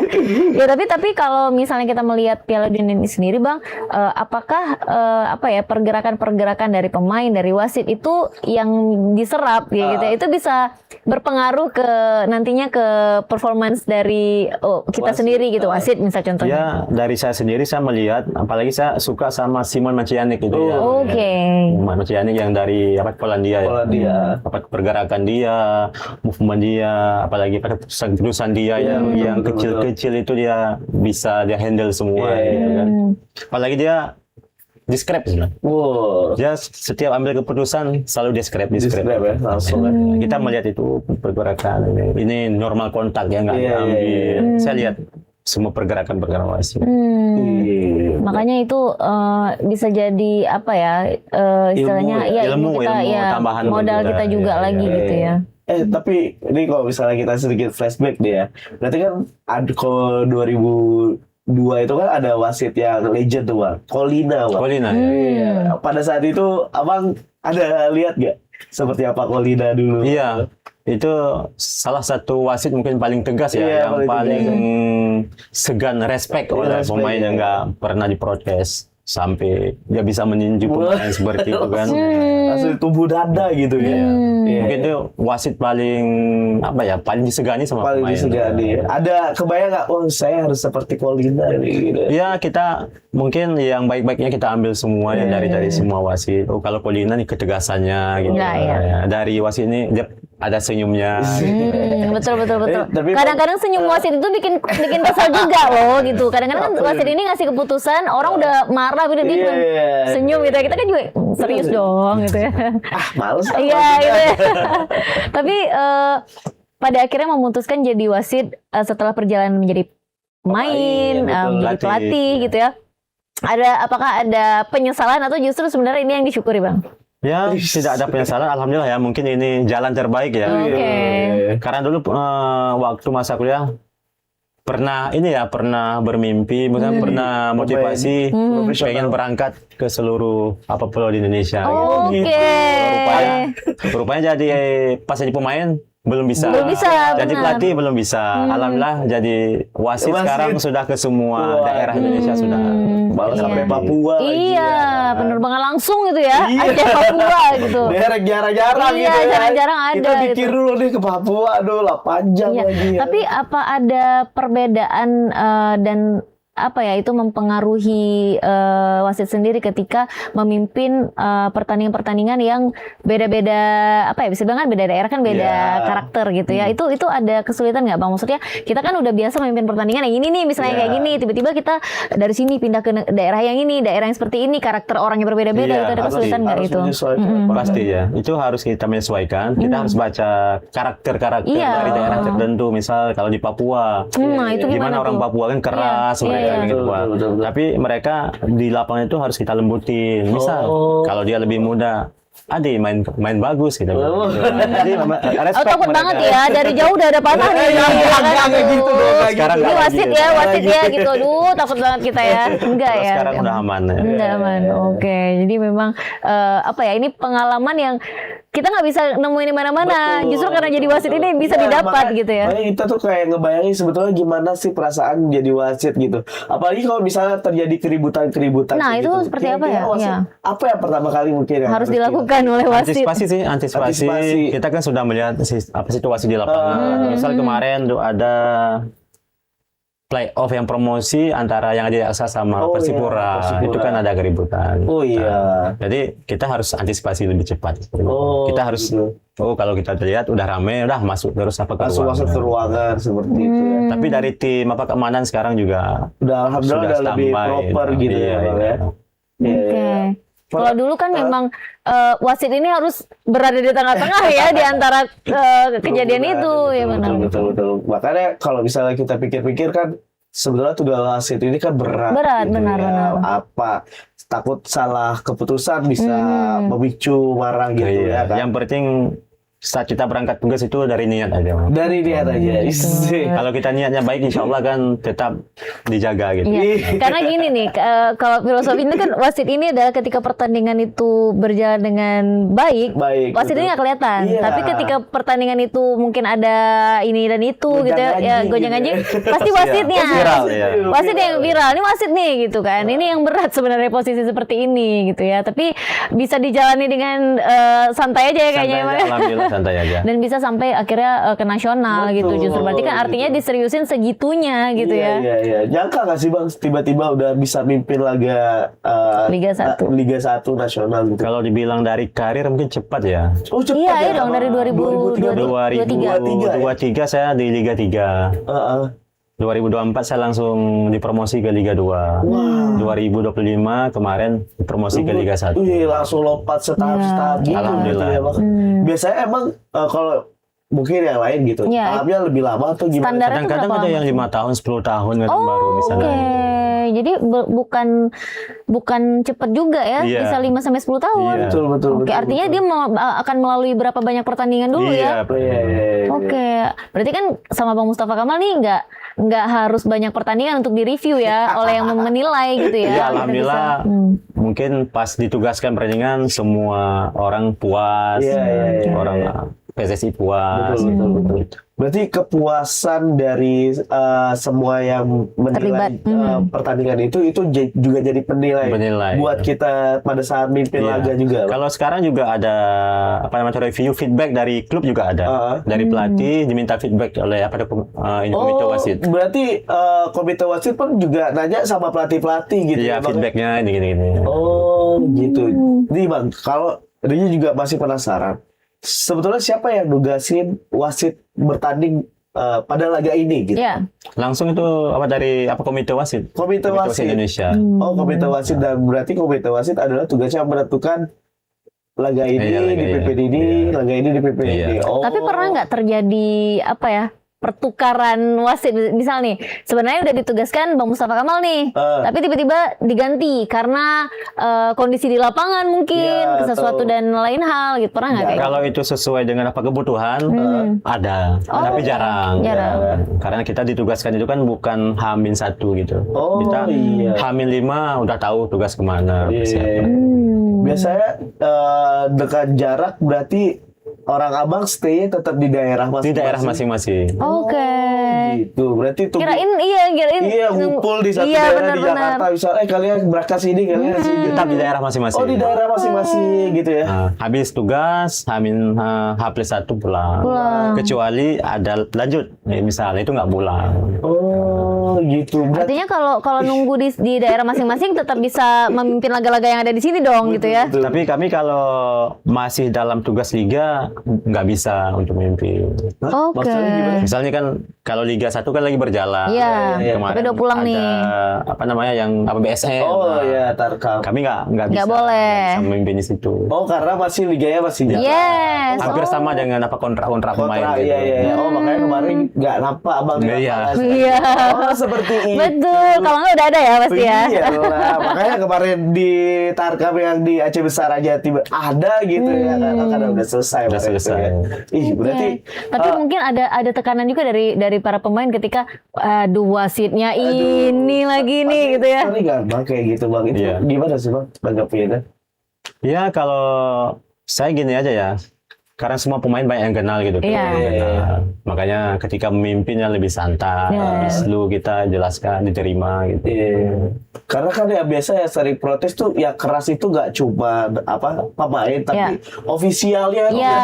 tapi kalau misalnya kita melihat Piala Dunia ini sendiri, Bang, apakah pergerakan-pergerakan dari pemain, dari wasit itu yang diserap gitu ya, itu bisa berpengaruh ke nantinya ke performance dari kita Wasit. sendiri gitu, wasit misal contohnya. Ya dari saya sendiri saya melihat, apalagi saya suka sama Simon Macianik itu ya. Oke. Macianik yang dari Polandia ya. Polandia. Pergerakan dia, movement dia, apalagi keputusan dia yang betul. kecil-kecil itu dia bisa dia handle semua Iya, gitu kan. Apalagi dia describe sebenarnya. Wow. Dia setiap ambil keputusan selalu describe. Describe ya, langsung ya. Kita melihat itu pergerakan ini normal kontak ya nggak Iya, diambil. iya, Saya lihat semua pergerakan wasit. Iya. Makanya itu bisa jadi apa ya istilahnya Ilmu ya, ilmu kita ilmu ya tambahan modal juga. kita juga Iya, lagi iya, gitu ya. Tapi ini kalau misalnya kita sedikit flashback deh ya. Berarti kan kalau 2002 itu kan ada wasit yang legend tuh Bang. Colina Bang. Colina ya. Iya. Pada saat itu Abang ada lihat gak seperti apa Colina dulu? Iya, itu salah satu wasit mungkin paling tegas ya, Iya, yang paling segan respect oleh Respect, pemain yang iya. nggak pernah diprotes sampai dia bisa meninju pemain seperti itu kan. Langsung tumbuh dada gitu ya. Iya. Mungkin itu wasit paling paling disegani sama Paling pemain. disegani. Ada kebayang nggak? Oh saya harus seperti Colina nih. Gitu. Ya kita mungkin yang baik-baiknya kita ambil semua ya dari semua wasit. Oh kalau Colina nih ketegasannya gitu. Enggak, ya. Ya, dari wasit ini dia ada senyumnya. Betul. Tapi Kadang-kadang senyum wasit itu bikin kesel juga loh gitu. Kadang-kadang kan wasit ini ngasih keputusan, orang udah marah gitu dia cuma Iya. senyum gitu ya. Kita kan juga serius dong gitu ya. males. Iya gitu ya. Tapi pada akhirnya memutuskan jadi wasit setelah perjalanan menjadi pemain, betul. menjadi pelatih gitu ya. Apakah ada penyesalan atau justru sebenarnya ini yang disyukuri, Bang? Ya, tidak ada penyesalan. Alhamdulillah ya, mungkin ini jalan terbaik ya. Oke. Karena dulu waktu masa kuliah pernah bermimpi, misalnya pernah motivasi, pengen berangkat ke seluruh pulau di Indonesia. Oke. Rupanya jadi pas jadi pemain belum bisa. Belum bisa, Jadi benar. pelatih belum bisa. Alhamdulillah jadi wasit sekarang sudah ke semua daerah Indonesia sudah. Malah Iya. sampai Papua. Iya, lagi, penerbangan langsung gitu ya. Iya. Ada Papua gitu. Daerah jarang-jarang Iya, gitu ya. jarang-jarang ada Kita pikir gitu. dulu nih ke Papua, aduh lah panjang Iya. lagi ya. Tapi apa ada perbedaan dan itu mempengaruhi wasit sendiri ketika memimpin pertandingan-pertandingan yang beda-beda bisa bilang kan beda daerah kan beda Iya. karakter gitu ya. Itu ada kesulitan nggak, Bang? Maksudnya kita kan udah biasa memimpin pertandingan yang ini nih misalnya kayak gini, tiba-tiba kita dari sini pindah ke daerah yang ini, daerah yang seperti ini, karakter orangnya berbeda-beda, Iya, itu ada kesulitan nggak harus itu? menyesuaikan. Pasti ya, itu harus kita menyesuaikan. Kita harus baca karakter-karakter Iya. dari daerah tertentu. Misal kalau di Papua, Nah, itu gimana orang tuh? Papua kan keras Iya, mereka iya. gitu. Pak. Betul. Tapi mereka di lapangan itu harus kita lembutin. Misal kalau dia lebih muda, Adi main bagus gitu. Jadi respect takut mereka. banget ya, dari jauh udah ada panah nih. Kayak gitu dong, kayak Sekarang Ini nggak wasit lagi. ya, wasit ya gitu. Aduh, takut banget kita ya. Enggak Kalau ya. sekarang udah aman ya. Udah aman. Oke. Jadi memang apa ya? Ini pengalaman yang kita nggak bisa nemuin di mana-mana. Betul, Justru karena jadi wasit ini bisa Ya, didapat makanya- gitu ya. makanya kita tuh kayak ngebayangin sebetulnya gimana sih perasaan jadi wasit gitu. Apalagi kalau misalnya terjadi keributan-keributan. Nah, kayak itu gitu. seperti apa Kira-kira ya? wasit Ya. Apa yang pertama kali mungkin yang Harus dilakukan oleh wasit. Antisipasi sih, antisipasi. Antisipasi. Kita kan sudah melihat situasi di lapangan. Misal kemarin tuh ada playoff yang promosi antara yang Aksa sama Oh, Persipura. iya, Persipura. Itu kan ada keributan. Oh iya. Jadi kita harus antisipasi lebih cepat. Oh, Kita harus gitu. kalau kita lihat udah rame, udah masuk terus apa ke Langsung ruangan. masuk ke ruangan seperti itu ya. Tapi dari tim keamanan sekarang juga Udah alhamdulillah sudah udah lebih standby. proper gitu Iya, ya, Bang, iya. ya. Iya, Oke. iya. Kalau dulu kan memang wasit ini harus berada di tengah-tengah ya di antara kejadian itu ya benar. Betul. Makanya kalau misalnya kita pikir-pikir kan sebenarnya tugas wasit ini kan berat. Berat, gitu benar, ya. benar. Apa takut salah keputusan bisa memicu marah gitu Iya. ya kan. Yang penting saat kita berangkat tugas itu dari niat aja. Dari niat aja. Kalau kita niatnya baik, insya Allah kan tetap dijaga gitu. Iya. Karena gini nih, kalau filosofi ini kan wasit ini adalah ketika pertandingan itu berjalan dengan baik, Baik, wasit ini betul. nggak kelihatan. Iya. Tapi ketika pertandingan itu mungkin ada ini dan itu gitu ya, Gonjang-ganjing gonjang-ganjing, gitu pasti wasitnya. Viral, ya. Wasit yang viral, ini wasit nih gitu kan. Ini yang berat sebenarnya posisi seperti ini gitu ya. Tapi bisa dijalani dengan santai aja ya kayaknya. Santai Mas. aja, alhamdulillah santai aja. Dan bisa sampai akhirnya ke nasional gitu. Betul, Justru berarti kan artinya diseriusin segitunya gitu ya. Iya. Nyangka nggak sih Bang tiba-tiba udah bisa mimpin laga Liga 1. Liga 1 nasional gitu. Kalau dibilang dari karir mungkin cepat ya. Oh cepat Iya, ya. iya dong dari 2023 saya di Liga 3. Heeh. 2024 saya langsung dipromosi ke Liga 2. 2025 kemarin dipromosi ke Liga 1. Wih, langsung lompat setahap-setahap gitu. Alhamdulillah. Ya, Bang. Biasanya emang kalau mungkin yang lain gitu, Iya. tahapnya lebih lama atau gimana? Standar- Kadang-kadang berapa ada lama yang 5 tahun, 10 tahun kan Oh, baru bisa oke. naik. Jadi bukan cepat juga ya, Iya. bisa 5 sampai 10 tahun. Iya. Betul. Oke, artinya dia akan melalui berapa banyak pertandingan dulu ya. Iya, Iya. Oke, berarti kan sama Bang Mustafa Kamal nih nggak harus banyak pertandingan untuk direview ya oleh yang menilai gitu ya. Iya, Kita alhamdulillah. bisa- Mungkin pas ditugaskan pertandingan semua orang puas, Iya. orang PSSI puas. Betul. Berarti kepuasan dari semua yang menilai Terlibat. pertandingan itu juga jadi penilai Penilai, buat kita pada saat mimpin Iya. laga juga. Kalau sekarang juga ada review feedback dari klub juga ada, dari pelatih diminta feedback oleh komite wasit. Berarti komite wasit pun juga nanya sama pelatih-pelatih gitu Iya, ya, Bang? feedbacknya ini gini-gini. Oh, gitu. Nih Bang, kalau Rini juga masih penasaran, sebetulnya siapa yang nugasin wasit bertanding pada laga ini gitu? Iya. Langsung itu dari komite wasit. Komite wasit. Indonesia. Oh, komite wasit, dan berarti komite wasit adalah tugasnya menentukan laga ini Iya, laga di ini. PPD ini, Iya. laga ini di PPD ini. Iya. Oh. Tapi pernah nggak terjadi apa ya? Pertukaran wasit, misal nih sebenarnya udah ditugaskan Bang Mustafa Kamal nih, tapi tiba-tiba diganti karena kondisi di lapangan mungkin Iya, sesuatu atau- dan lain hal gitu, pernah nggak kayak Kalau itu sesuai dengan kebutuhan, ada, tapi jarang. jarang. Karena kita ditugaskan itu kan bukan H-1 gitu. Oh, Kita iya. H-5 udah tahu tugas kemana. Iya. siapa. Biasanya dekat jarak berarti orang abang stay-nya tetap di daerah Di masing-masing. daerah masing-masing. Oke. Gitu. Berarti tuh Kirain iya ngumpul di satu daerah di benar-benar. Jakarta. Misalnya kalian berangkat sini, kalian sini. Tetap di daerah masing-masing. Oh, di daerah masing-masing gitu ya. Nah, habis tugas, H+1 pulang. Kecuali ada lanjut, misalnya itu nggak pulang. Oh, gitu. Berarti Artinya kalau nunggu di daerah masing-masing tetap bisa memimpin laga-laga yang ada di sini dong gitu ya. Tapi kami kalau masih dalam tugas liga nggak bisa untuk memimpin. Oke. maksudnya gimana? Misalnya kan kalau Liga 1 kan lagi berjalan. Iya, Kemarin tapi udah pulang ada, nih. apa namanya yang BSN. Oh iya, Tarkam. Kami nggak bisa. boleh. Nggak bisa memimpin di situ. Oh, karena masih liganya masih jalan. Yes. Hampir oh. sama dengan kontrak pemain. Kontrak, gitu. iya. Oh, makanya kemarin nggak nampak abang di Iya. lapangan. Iya. Oh, seperti itu. Betul, kalau nggak udah ada ya pasti ya. Iya lah, makanya kemarin di Tarkam yang di Aceh Besar aja tiba ada gitu ya karena udah selesai. Udah waktu itu selesai. ya. Ih, berarti Tapi mungkin ada tekanan juga dari para pemain ketika aduh wasitnya ini lagi nih gitu ya. Sering nggak bang kayak gitu bang? Itu Iya. gimana sih bang tanggapinnya? Ya kalau saya gini aja ya, karena semua pemain banyak yang kenal gitu. Iya. Kenal. Makanya ketika memimpinnya lebih santai, Iya. lebih slow kita jelaskan, diterima gitu. Iya. Karena kan ya biasa ya sering protes tuh ya keras itu nggak cuma apa pemain tapi ofisialnya Iya,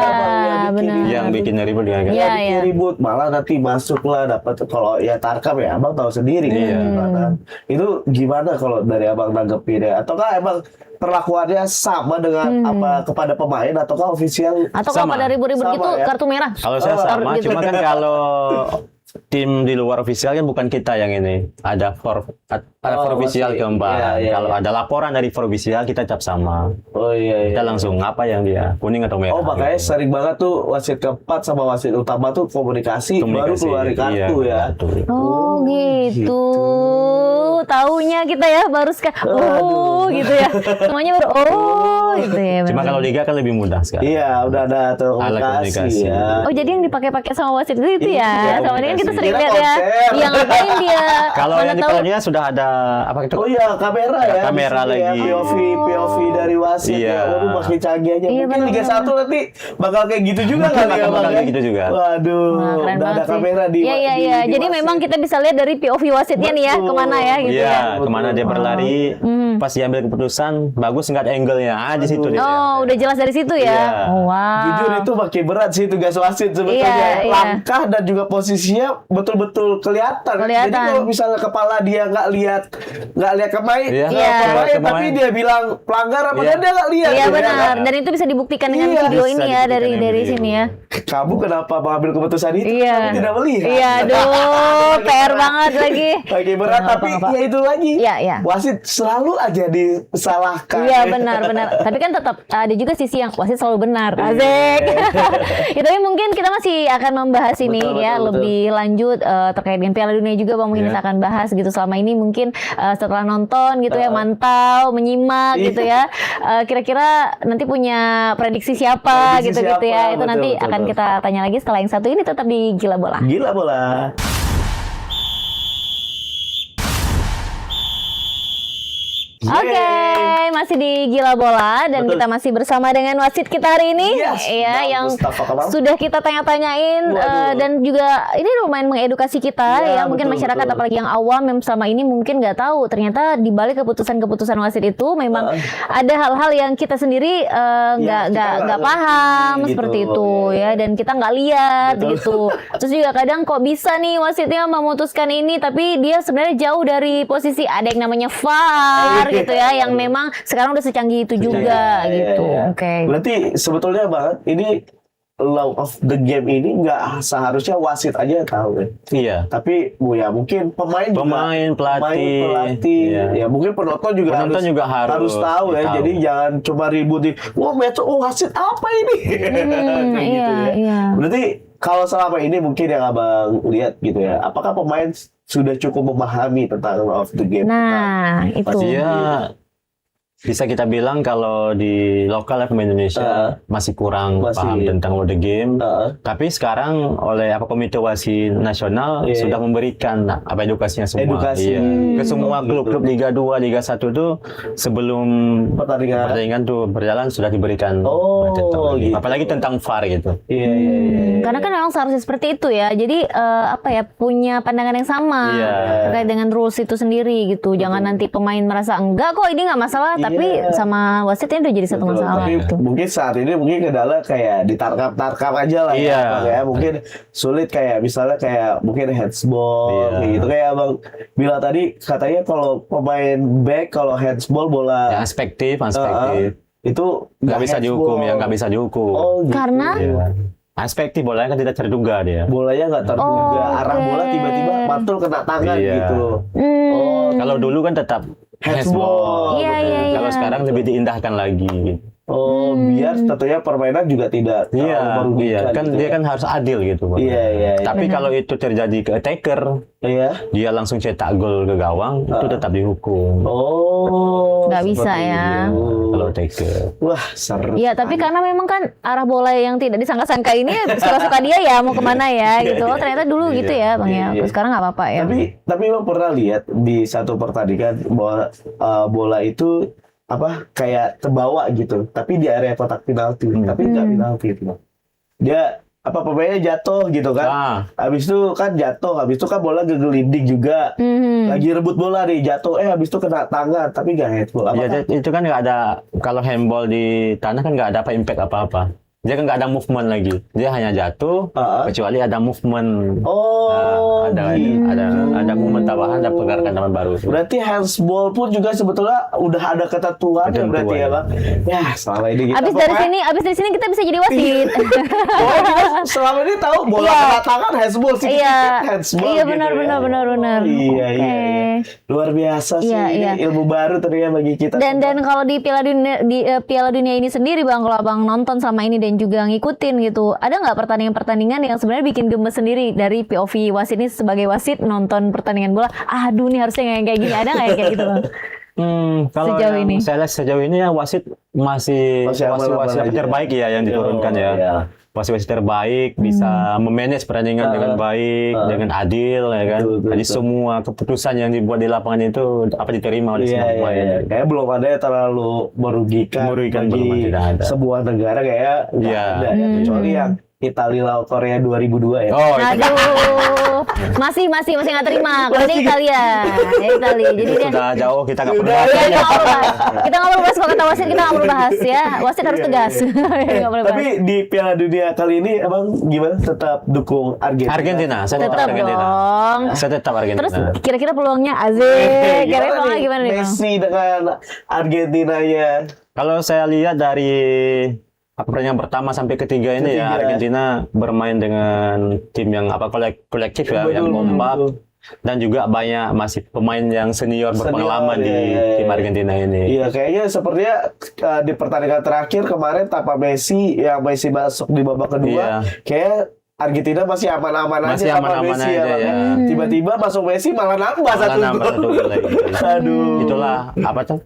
benar. Yang bikin ribut dia kan. Iya, bikin iya. ribut malah nanti masuk lah dapat kalau ya Tarkam ya abang tahu sendiri kan Iya. gimana. Itu gimana kalau dari abang nanggepinnya ataukah emang perlakuannya sama dengan apa kepada pemain ataukah ofisial Atau kalau Sama. pada ribut-ribut Sama gitu ya. kartu merah. Kalau saya sama, gitu. cuma kan kalau tim di luar ofisial kan bukan kita yang ini. Ada for ofisial masih. keempat. Iya, iya, Kalau iya. ada laporan dari for ofisial kita cap sama. Oh iya, iya. Kita langsung apa yang dia kuning atau merah. Oh makanya gitu. sering banget tuh wasit keempat sama wasit utama tuh komunikasi, baru Komunikasi, keluarin kartu iya, ya. kartu. Oh gitu. Taunya kita ya baru gitu ya. Semuanya baru gitu ya. Cuma benar. kalau liga kan lebih mudah sekarang. Iya, udah ada tuh Alat komunikasi komunikasi. ya. Oh jadi yang dipakai-pakai sama wasit itu Iya, ya. Sama ini kan kita komunikasi. sering Kira lihat ya. konser. Yang ngapain dia? Kalau Mana yang di tahu. Piala sudah ada apa itu? Oh iya, kamera ya. Kamera di sini ya. lagi. POV dari wasit Iya. ya. Waduh, makin canggih aja. Iya, Mungkin Liga benar-benar. 1 nanti bakal kayak gitu juga kali ya, Bakal Bang. kayak ya? gitu juga. Waduh, Wah, keren udah ada banget sih. kamera di Iya iya di- iya. di Jadi wasit. memang kita bisa lihat dari POV wasitnya nih ya Betul. kemana ya gitu Iya, ya. kemana dia berlari, pas diambil keputusan, bagus nggak angle-nya, di situ dia. Oh udah jelas dari situ ya. Iya. Oh, wow. Jujur itu makin berat sih tugas wasit sebetulnya. Iya, iya. Langkah dan juga posisinya betul-betul kelihatan. Kelihatan. Jadi kalau misalnya kepala dia nggak lihat pemain, Iya. nggak Iya. pemain, Nggak tapi pemain. dia bilang pelanggar apa Iya. kan dia nggak lihat. Iya gitu ya benar. kan? Dan itu bisa dibuktikan dengan Iya, video bisa ini ya dibuktikan dari dengan video. sini ya. Kamu kenapa mengambil keputusan itu? Iya. Kamu tidak melihat. Iya, aduh, PR banget lagi. Lagi berat Nggak tapi apa-apa. ya itu lagi. Iya, iya. Wasit selalu aja disalahkan. Iya benar. Tapi kan tetap ada juga sisi yang wasit selalu benar. Iya. Asik. Ya, tapi mungkin kita masih akan membahas ini Betul, ya betul, lebih lanjut terkait dengan Piala Dunia juga Bang mungkin Iya. kita akan bahas gitu selama ini mungkin setelah nonton gitu ya mantau, menyimak Iya. gitu ya. Kira-kira nanti punya prediksi siapa Prediksi gitu-gitu ya. siapa, Itu nanti betul, akan betul. kita tanya lagi setelah yang satu ini tetap di Gila Bola. Gila bola. Oke, masih di Gila Bola dan Betul. kita masih bersama dengan wasit kita hari ini, Yes, ya Bang yang Mustafa Kamal. sudah kita tanya-tanyain Waduh. dan juga ini lumayan mengedukasi kita Iya, ya mungkin betul, masyarakat betul. apalagi yang awam yang selama ini mungkin nggak tahu ternyata di balik keputusan-keputusan wasit itu memang ada hal-hal yang kita sendiri nggak kita nggak paham ngerti seperti gitu. itu ya dan kita nggak lihat Betul. gitu. Terus juga kadang kok bisa nih wasitnya memutuskan ini tapi dia sebenarnya jauh dari posisi ada yang namanya VAR gitu ya yang memang sekarang udah secanggih itu juga Iya, gitu. iya. Oke. Berarti sebetulnya banget ini law of the game ini nggak seharusnya wasit aja tahu ya. Iya. Tapi ya mungkin pemain Pemain, pelatih. Iya. ya mungkin penonton juga Penonton juga harus tahu ya. tahu. Jadi jangan cuma ribut di, wah wasit apa ini? Kayak gitu iya, ya. iya. Berarti kalau selama ini mungkin yang abang lihat gitu ya, apakah pemain sudah cukup memahami tentang law of the game? Nah, itu. Pastinya bisa kita bilang kalau di lokal FM Indonesia masih kurang masih- paham tentang World the Game. Tapi sekarang oleh Komite Wasit Nasional Iya. sudah memberikan edukasinya semua. Edukasi. Iya. Ke semua klub-klub Liga 2, Liga 1 tuh sebelum pertandingan tuh berjalan sudah diberikan Oh, tentang gitu. apalagi tentang VAR gitu. Iya, iya, iya. Karena kan memang seharusnya seperti itu ya. Jadi punya pandangan yang sama Iya. terkait dengan rules itu sendiri gitu. Jangan nanti pemain merasa enggak kok ini nggak masalah, tapi sama wasitnya udah jadi satu Betul, masalah tapi gitu. mungkin saat ini mungkin kendala kayak ditarkam aja lah Iya. ya, Bang, ya. Mungkin sulit kayak misalnya kayak mungkin handsball Iya. kayak gitu kayak abang bilang tadi katanya kalau pemain back kalau handsball bola Ya, aspektif. itu Nggak bisa dihukum ya, nggak bisa dihukum. Oh, gitu. Karena Iya. Aspektif bolanya kan tidak terduga dia. bolanya nggak terduga Oh, arah oke. bola tiba-tiba mantul kena tangan Iya. gitu. Kalau dulu kan tetap Handsball. Iya, iya, iya. Kalau sekarang lebih diindahkan lagi. Gitu. Oh, biar tentunya permainan juga tidak terlalu Iya, merugikan kan gitu dia ya. kan harus adil gitu, Bang. Iya, iya, iya. Tapi kalau itu terjadi ke attacker, Iya. dia langsung cetak gol ke gawang, itu tetap dihukum. Oh, Nggak bisa seperti ya. itu. Kalau attacker. Wah, seru. Iya, tapi karena memang kan arah bola yang tidak disangka-sangka ini suka-suka dia ya mau kemana ya gitu. Oh, ternyata dulu gitu ya, Bang ya. Iya. Sekarang nggak apa-apa ya. Tapi Bang pernah lihat di satu pertandingan bahwa bola itu apa kayak terbawa gitu, tapi di area kotak penalti, tapi nggak penalti itu. Bang. Dia apa pemainnya jatuh gitu kan? Ah, Habis itu kan jatuh, habis itu kan bola gegelinding juga. Lagi rebut bola nih, jatuh, habis itu kena tangan, tapi nggak handball. ya, Apakah itu kan nggak ada, kalau handball di tanah kan nggak ada apa impact apa-apa. Dia kan nggak ada movement lagi. Dia hanya jatuh, kecuali ada movement. Oh, ada gitu. ada movement tambahan, ada pergerakan tambahan baru. Berarti handsball pun juga sebetulnya udah ada ketentuan ya berarti ya Bang. Ya selama ini kita Abis dari sini kita bisa jadi wasit. pokoknya kita selama ini tahu bola Iya. kena tangan handsball sih. Iya, Handsball iya gitu benar. Oh, iya, Oke. iya. Luar biasa sih. Iya, Ini iya. ilmu baru ternyata bagi kita. Dan kalau di Piala Dunia ini sendiri Bang, kalau Abang nonton sama ini dan juga ngikutin gitu, ada nggak pertandingan-pertandingan yang sebenarnya bikin gemes sendiri dari POV wasit ini sebagai wasit nonton pertandingan bola? Aduh nih harusnya kayak gini, ada nggak yang kayak gitu Bang? Kalau Sejauh yang ini. saya lihat sejauh ini ya wasit masih aman-aman wasit aja. terbaik ya yang diturunkan ya. Iya. Wasit terbaik bisa memanage pertandingan dengan baik, dengan adil ya kan. Betul. Jadi semua keputusan yang dibuat di lapangan itu apa diterima oleh Iya, semua iya, pemain. iya. Kayak belum ada yang terlalu merugikan, Merugikan, bagi belum, tidak ada. sebuah negara kayak nggak Iya. ada ya. Kecuali yang Italia lawan Korea 2002 ya. Oh, itu Aduh, masih nggak terima. Kalau dia Italia, ya Italia. Jadi dia sudah jauh kita nggak perlu Udah, bahas. ya, kita nggak perlu bahas kalau kata wasit, kita nggak perlu bahas ya. Wasit harus tegas. Nggak boleh bahas. Tapi di Piala Dunia kali ini emang gimana? Tetap dukung Argentina? Argentina, saya tetap Tetap Argentina. dong. Saya tetap Argentina. Terus kira-kira peluangnya Azek, kira-kira peluangnya gimana nih Bang? Messi dengan Argentinanya. Kalau saya lihat dari pertandingan pertama sampai ketiga ini ya Ketiga. Argentina bermain dengan tim yang kolektif ya, Betul, yang kompak betul. dan juga banyak masih pemain yang senior berpengalaman Senior, di iya, tim iya. Argentina ini. Iya, kayaknya sepertinya di pertandingan terakhir kemarin tanpa Messi, yang Messi masuk di babak kedua, Iya. kayak Argentina masih aman-aman Masih aja tanpa aman-aman Messi aja Bang. ya. Tiba-tiba masuk Messi malah nambah Malah satu nambah gol. satu gol lagi. Aduh. Itulah apa tuh?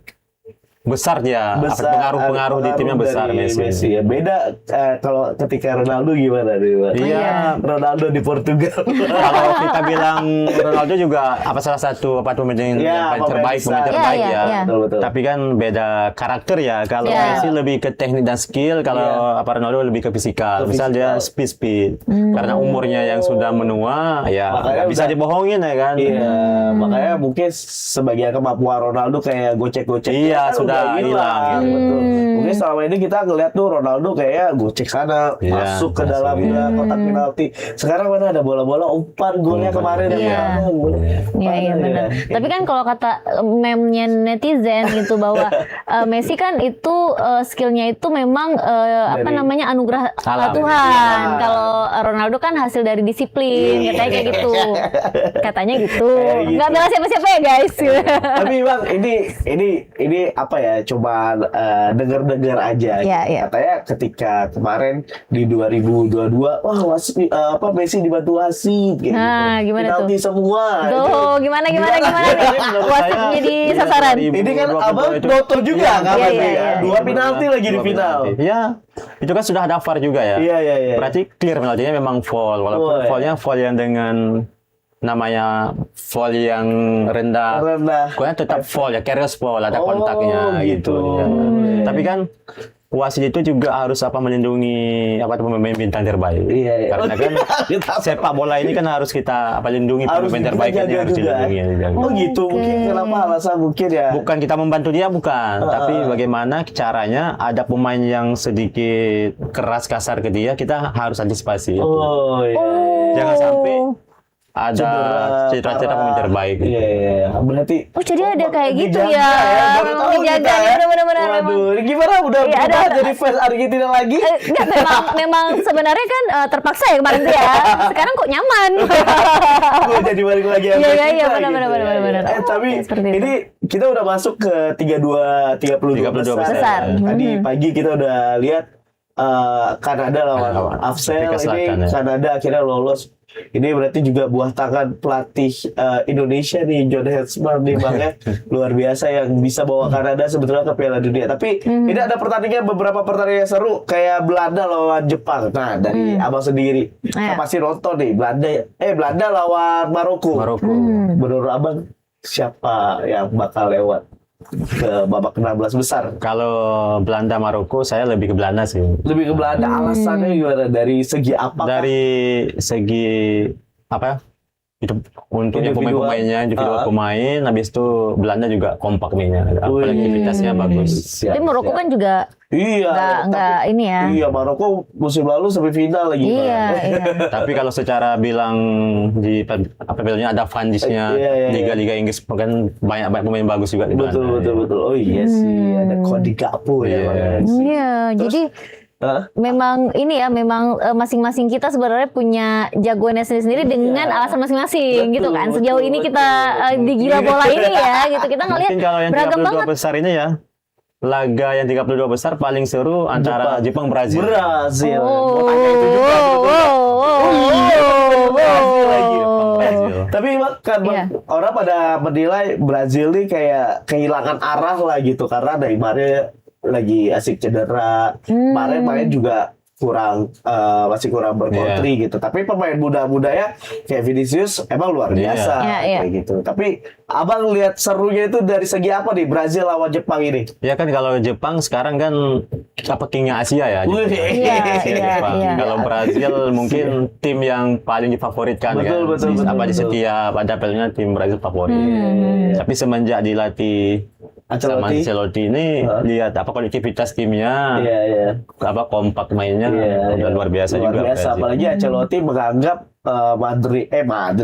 Besar dia, pengaruh-pengaruh di timnya besar dari Messi. ya. Beda kalau ketika Ronaldo gimana nih, Bang? Iya. Ronaldo di Portugal. Kalau kita bilang Ronaldo juga apa salah satu pemain yang Iya, paling terbaik, pemain pemain besar. terbaik Iya, ya. iya. Betul. Tapi kan beda karakter ya. Kalau Iya. Messi lebih ke teknik dan skill, kalau Ronaldo lebih ke fisikal. Misal dia speed. Karena umurnya yang sudah menua, ya Makanya nggak bisa udah- dibohongin ya kan. Iya, makanya mungkin sebagian kemampuan Ronaldo kayak gocek-gocek. Iya, kan sudah udah hilang. Betul. Mungkin selama ini kita ngeliat tuh Ronaldo kayak gocek sana, Iya, masuk ke masuk, dalam kotak penalti. Sekarang mana ada bola-bola umpan golnya kemarin. Iya. Iya, iya benar. Iya. Tapi kan kalau kata meme-nya netizen gitu bahwa Messi kan itu skillnya itu memang apa Dari namanya anugerah alam. Tuhan. Iya. Kalau Ronaldo kan hasil dari disiplin, katanya kayak gitu. Katanya gitu. Kayak gitu. Nggak bela siapa-siapa ya guys. Tapi Bang, ini apa ya? Coba dengar-dengar aja. Iya, iya. Katanya ketika kemarin di 2022, wah wasit Messi dibantu wasit. Kayak Nah, gitu. gimana Penalti semua. Tuh, gimana nih? Menurut Wasit saya, jadi sasaran. Ini kan 2022 abang itu- Doto juga Iya, kan iya, berarti iya, ya? iya. Dua penalti lagi di Dua final. penalti. Ya, itu kan sudah ada VAR juga ya. Iya, iya, iya. Berarti clear penaltinya memang foul. Walaupun Oh, iya. foulnya foul yang dengan namanya foul yang rendah. Rendah. Pokoknya tetap foul ya, careless foul, ada Oh, kontaknya gitu. gitu. Ya. Iya. Tapi kan wasit itu juga harus melindungi pemain bintang terbaik. Iya, iya. Karena kan sepak bola ini kan harus kita lindungi Harus pemain kita terbaik ini jaga harus juga. dilindungi. dijaga. Oh gitu, mungkin kenapa alasan mungkin ya? Bukan kita membantu dia, bukan. Tapi bagaimana caranya ada pemain yang sedikit keras kasar ke dia, kita harus antisipasi. Oh iya. Jangan sampai ada cedera, cedera-cedera parah. pemain terbaik. Iya. Berarti Oh jadi ada kayak gitu dijaga ya. Baru tahu Dijaga kita nih ya. benar-benar memang. Waduh, ini gimana udah Iya, berubah ada. jadi fans Argentina lagi? Enggak, memang sebenarnya kan terpaksa ya kemarin tuh ya. Sekarang kok nyaman. Gue jadi balik lagi Iya, sama iya, kita iya, benar, gitu benar, ya. benar, benar. Tapi Seperti itu. ini kita udah masuk ke 32 besar. Tadi pagi kita udah lihat Kanada lawan Lawan Afsel. Afrika Selatan, Ini ya. Kanada akhirnya lolos. Ini berarti juga buah tangan pelatih Indonesia nih, John Hetsman nih Bang ya. Luar biasa yang bisa bawa Kanada sebetulnya ke Piala Dunia. Tapi ini ada pertandingan, beberapa pertandingan seru kayak Belanda lawan Jepang. Nah, dari Abang sendiri Iya. pasti nonton nih Belanda lawan Maroko. Maroko. Menurut Abang siapa yang bakal lewat ke babak 16 besar? Kalau Belanda Maroko saya lebih ke Belanda sih. Lebih ke Belanda, alasannya gimana? Dari segi apa? Dari segi apa? Untuk yang Individual. pemain-pemainnya, individual pemain, habis itu Belanda juga kompak mainnya, kolektivitasnya bagus. Tapi Maroko kan juga Iya, nggak ini ya. Iya, Maroko musim lalu semifinal lagi. Iya, Bang. iya. Tapi kalau secara bilang di apa bilangnya ada fandisnya Iya, iya, iya. liga-liga Inggris kan banyak pemain bagus juga di Betul, Belanda. betul, betul. Oh iya sih, ada Cody Gakpo ya. Iya. Bang, ya. Iya, jadi Hah? memang ini ya, memang masing-masing kita sebenarnya punya jagoannya sendiri-sendiri dengan alasan masing-masing gitu kan. Betul, Sejauh ini kita di gila bola ini ya, gitu kita ngelihat Mungkin kalau yang beragam 32 banget. besar ini ya, laga yang 32 besar paling seru antara Jepang Brazil. Brazil. Oh, Mau tanya itu juga. Brazil lagi. Brazil. Tapi kan Bang, Iya. orang pada menilai Brazil nih kayak kehilangan arah lah gitu karena Neymarnya lagi asik cedera. Kemarin juga masih kurang berkontri gitu. Tapi pemain muda-mudanya kayak Vinicius emang luar biasa Iya, iya. kayak gitu. Tapi Abang lihat serunya itu dari segi apa nih Brazil lawan Jepang ini? Ya kan kalau Jepang sekarang kan apa kingnya Asia ya. Wih. Iya, iya, Jepang. iya. Kalau Brazil mungkin tim yang paling difavoritkan Betul, kan. betul, betul, Apa di betul. setiap ada pelnya tim Brazil favorit. Tapi semenjak dilatih sama Ancelotti ini lihat apa kolektivitas timnya, Iya, iya. apa kompak mainnya udah luar biasa Luar juga. biasa. Brazil. Apalagi Ancelotti menganggap Madrid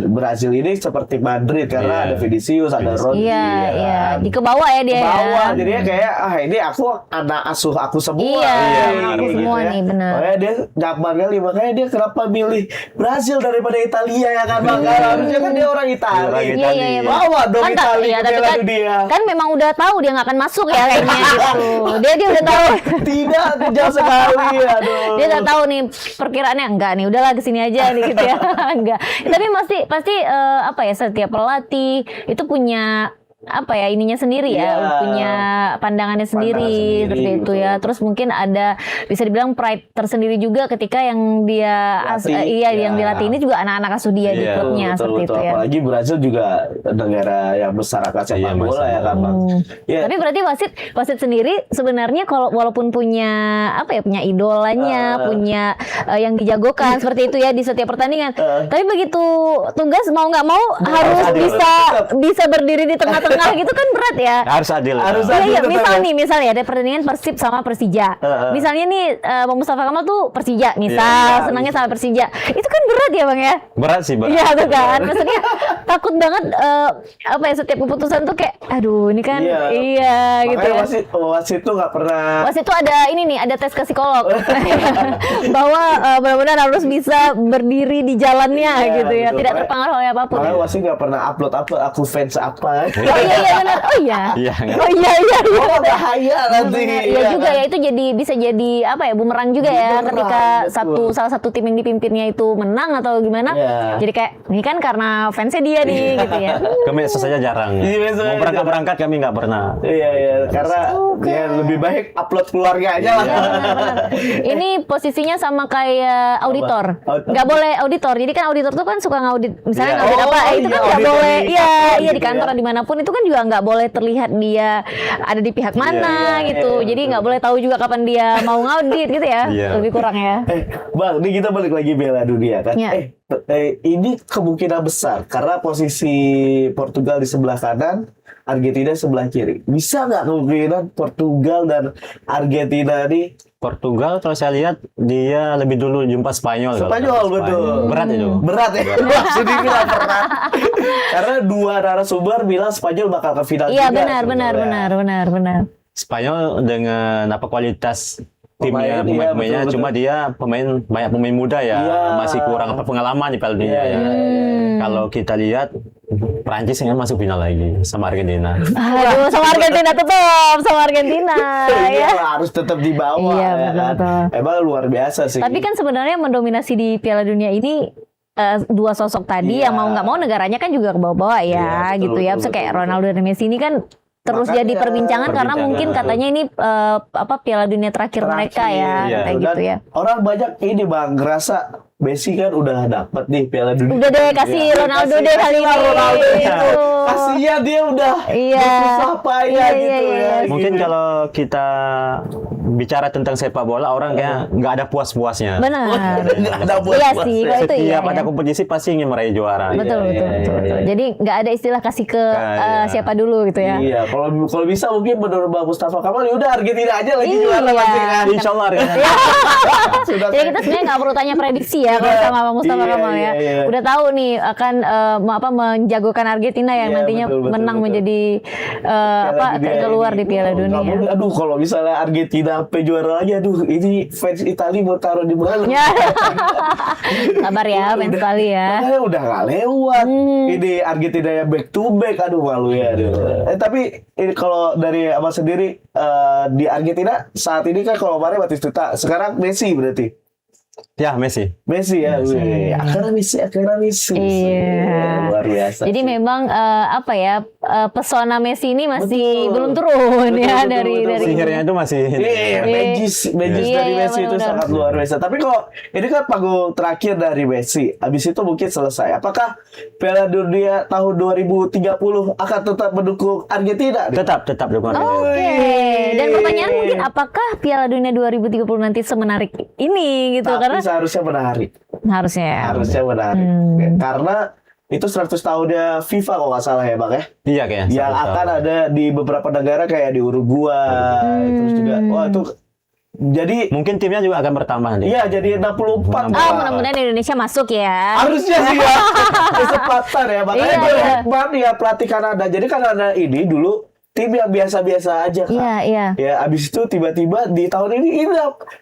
Brazil ini seperti Madrid karena Iya. ada Vinicius, ada Rodri. Iya, ya iya. kan? Di ke bawah ya dia Bawah, ya. jadinya kayak ini aku anak asuh aku semua. Iya, benar, aku benar. semua nih benar. Makanya dia nyaman kali, makanya dia kenapa milih Brazil daripada Italia ya kan Bang? Harusnya kan dia orang Italia. Orang Iya, Italia. iya, iya. Bawa dong Kan Italia iya, ke tapi Piala kan, Dunia. kan memang udah tahu dia nggak akan masuk ya kayaknya gitu. Dia udah tahu. Tidak, jauh sekali. Aduh. Dia udah tahu nih perkiraannya enggak nih, udahlah kesini aja nih gitu ya. Enggak. Tapi pasti apa ya, setiap pelatih itu punya apa ya ininya sendiri ya, Iya. punya pandangannya sendiri, sendiri, seperti itu betul. ya. Terus mungkin ada bisa dibilang pride tersendiri juga ketika yang dia Latih, iya ya. yang dilatih ini juga anak-anak asuh dia di Iya, klubnya seperti itu ya. Apalagi Brazil juga negara yang besar akan sepak Iya, bola besar. ya kan Bang. Ya. Tapi berarti wasit sendiri sebenarnya kalau walaupun punya apa ya, punya idolanya, punya yang dijagokan seperti itu ya di setiap pertandingan. Tapi begitu tugas mau nggak mau harus adil. bisa berdiri di tengah-tengah gitu kan berat ya. Harus adil. Harus Pak. adil. Iya, tetap ya. misalnya ada pertandingan Persib sama Persija. Misalnya nih Bang Mustafa Kamal tuh Persija, misal Iya, senangnya sama Persija. Itu kan berat ya Bang ya? Berat sih, berat. Iya tuh kan, maksudnya takut banget apa ya, setiap keputusan tuh kayak aduh ini kan iya gitu ya. Makanya wasit tuh nggak pernah. Wasit tuh ada ini nih, ada tes ke psikolog bahwa benar-benar harus bisa berdiri di jalannya Iya, gitu ya, betul. tidak terpengaruh oleh apapun. Makanya wasit nggak pernah upload apa aku fans apa. Oh iya benar, oh iya, Iya, nggak. oh iya. Oh bahaya nanti. Benar. Iya juga ya, itu bisa jadi apa ya, bumerang juga ya Bumerang, ketika betul. salah satu tim yang dipimpinnya itu menang atau gimana. Iya. Jadi kayak ini kan karena fansnya dia nih gitu ya. Ke medsos saja jarang. Iya, medsos Mau aja berangkat kami nggak pernah. Iya karena ya lebih baik upload keluarga aja lah. Ini posisinya sama kayak auditor. Apa? Nggak boleh auditor. Jadi kan auditor tuh kan suka ngaudit, misalnya Iya. ngaudit apa, Oh, itu kan iya, nggak audit boleh. di Iya, kantor iya di gitu kantor ya. dimanapun itu kan juga nggak boleh terlihat dia ada di pihak mana Iya, gitu. iya, Jadi nggak boleh tahu juga kapan dia mau ngaudit gitu ya. Iya. Lebih kurang ya. Bang, ini kita balik lagi Piala Dunia kan. Iya. ini kemungkinan besar karena posisi Portugal di sebelah kanan, Argentina sebelah kiri. Bisa nggak kemungkinan Portugal dan Argentina ini? Portugal kalau saya lihat dia lebih dulu jumpa Spanyol. Spanyol betul. Berat itu. Berat ya. Maksud dibilang berat. Karena dua narasumber bilang Spanyol bakal ke final Iya juga. benar. Spanyol dengan apa kualitas timnya, Pemain, iya, pemainnya, betul. cuma dia banyak pemain muda ya, Iya. masih kurang apa pengalaman di Piala Dunia ya. Kalau kita lihat Prancis yang masuk final lagi sama Argentina. Aduh, sama Argentina Iya, ya. harus tetap di bawah. Iya, ya kan? betul. Emang luar biasa sih. Tapi kan sebenarnya mendominasi di Piala Dunia ini dua sosok tadi Iya. yang mau nggak mau negaranya kan juga ke bawah-bawah ya, Iya, betul, gitu ya. betul, Misalnya kayak betul. Ronaldo dan Messi ini kan terus Makanya jadi perbincangan karena mungkin katanya ini Piala Dunia terakhir mereka ya, iya. kayak gitu ya. Orang banyak ini Bang, ngerasa Messi kan udah dapat nih Piala Dunia. Udah deh kasih Ronaldo deh kali ini. Ronaldo Gitu. Kasihan dia udah Iya. susah payah Iya, gitu iya, ya. iya. Mungkin kalau kita bicara tentang sepak bola, orang kayak nggak ada puas-puasnya. Benar. Nggak ada buat Iya puas sih, ya. kalau itu iya. Setiap ada Ya. kompetisi pasti ingin meraih juara. Betul, Iya, betul, iya, betul, iya, betul. iya. Jadi nggak ada istilah kasih ke Iya. siapa dulu gitu ya. Iya, kalau bisa mungkin menurut Bang Mustafa Kamal ya udah Argentina aja lagi Iya. juara pasti kan. Insya Allah Argentina. Sudah Jadi kita sebenarnya nggak perlu tanya prediksi ya kalau sama Bang Mustafa Iya, Kamal ya. iya, iya. Udah tahu nih akan menjagokan Argentina yang Iya, nantinya betul, betul, menang betul. menjadi Piala Dunia keluar ini. di Piala Nggak Dunia. boleh. Aduh, kalau misalnya Argentina sampai juara lagi, aduh ini fans Italia mau taruh di mana? Ya. Sabar ya, fans sekali ya. Makanya udah nggak lewat. Hmm. Ini Argentina yang back to back, aduh malu ya. Aduh. Tapi ini kalau dari Abang sendiri di Argentina saat ini kan kalau kemarin Batistuta, sekarang Messi berarti. Ya Messi. Messi ya, wih. Akhirnya Messi. Iya. Luar biasa. Jadi sih. memang pesona Messi ini masih Betul. belum turun ya Betul, dari Sihirnya itu masih. Iya, magis Iya, dari iya, Messi itu benar-benar. sangat luar biasa. Tapi kalau ini kan panggung terakhir dari Messi, habis itu mungkin selesai. Apakah Piala Dunia tahun 2030 akan tetap mendukung Argentina? Tetap dukung Argentina. Oke. Dan pertanyaan mungkin apakah Piala Dunia 2030 nanti semenarik ini gitu? Tapi Karena seharusnya menarik. harusnya ya. Harusnya menarik. Karena itu 100 tahunnya FIFA kalau nggak salah ya Bang ya. Iya kayaknya. Yang akan ada di beberapa negara kayak di Uruguay, terus juga wah itu jadi Mungkin timnya juga akan bertambah nanti. iya jadi 64. Mudah-mudahan Indonesia masuk ya. Harusnya sih ya kesempatan ya makanya Iya, Bill iya. Hickman ya pelatih Kanada. Jadi Kanada ini dulu tim yang biasa-biasa aja Kak. Iya, iya. Ya abis itu tiba-tiba di tahun ini tim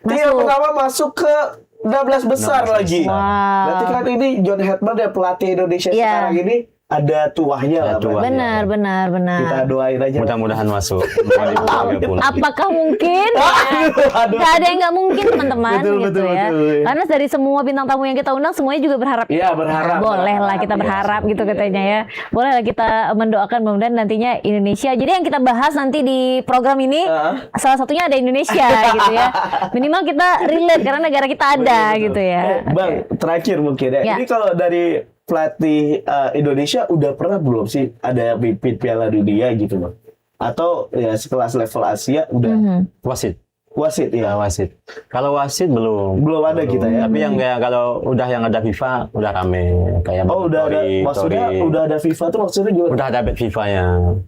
yang pertama masuk ke 16 besar 16 lagi. Wow. Berarti kan ini John Hedman ya pelatih Indonesia Iya. sekarang ini ada tuahnya lah. Ada tuah. Bang. Benar. Kita doain aja. Mudah-mudahan masuk 2030. Apakah mungkin? Aduh. Gak ada yang nggak mungkin teman-teman Betul, gitu betul, ya. betul, iya. Karena dari semua bintang tamu yang kita undang semuanya juga berharap. Iya berharap. Boleh lah kita Iya. berharap gitu katanya ya. Boleh lah kita mendoakan mudah-mudahan nantinya Indonesia. Jadi yang kita bahas nanti di program ini salah satunya ada Indonesia gitu ya. Minimal kita relate karena negara kita ada gitu ya. Bang, terakhir mungkin ya. Ya. Ini kalau dari pelatih Indonesia udah pernah belum sih ada pimpin Piala Dunia gitu Bang? Atau ya sekelas level Asia udah Wasit. wasit ya? Wasit. Kalau wasit belum. Belum ada kita ya. Tapi yang kayak kalau udah yang ada FIFA udah rame kayak Oh udah ada, maksudnya udah ada FIFA tuh maksudnya gimana? udah ada FIFA-nya.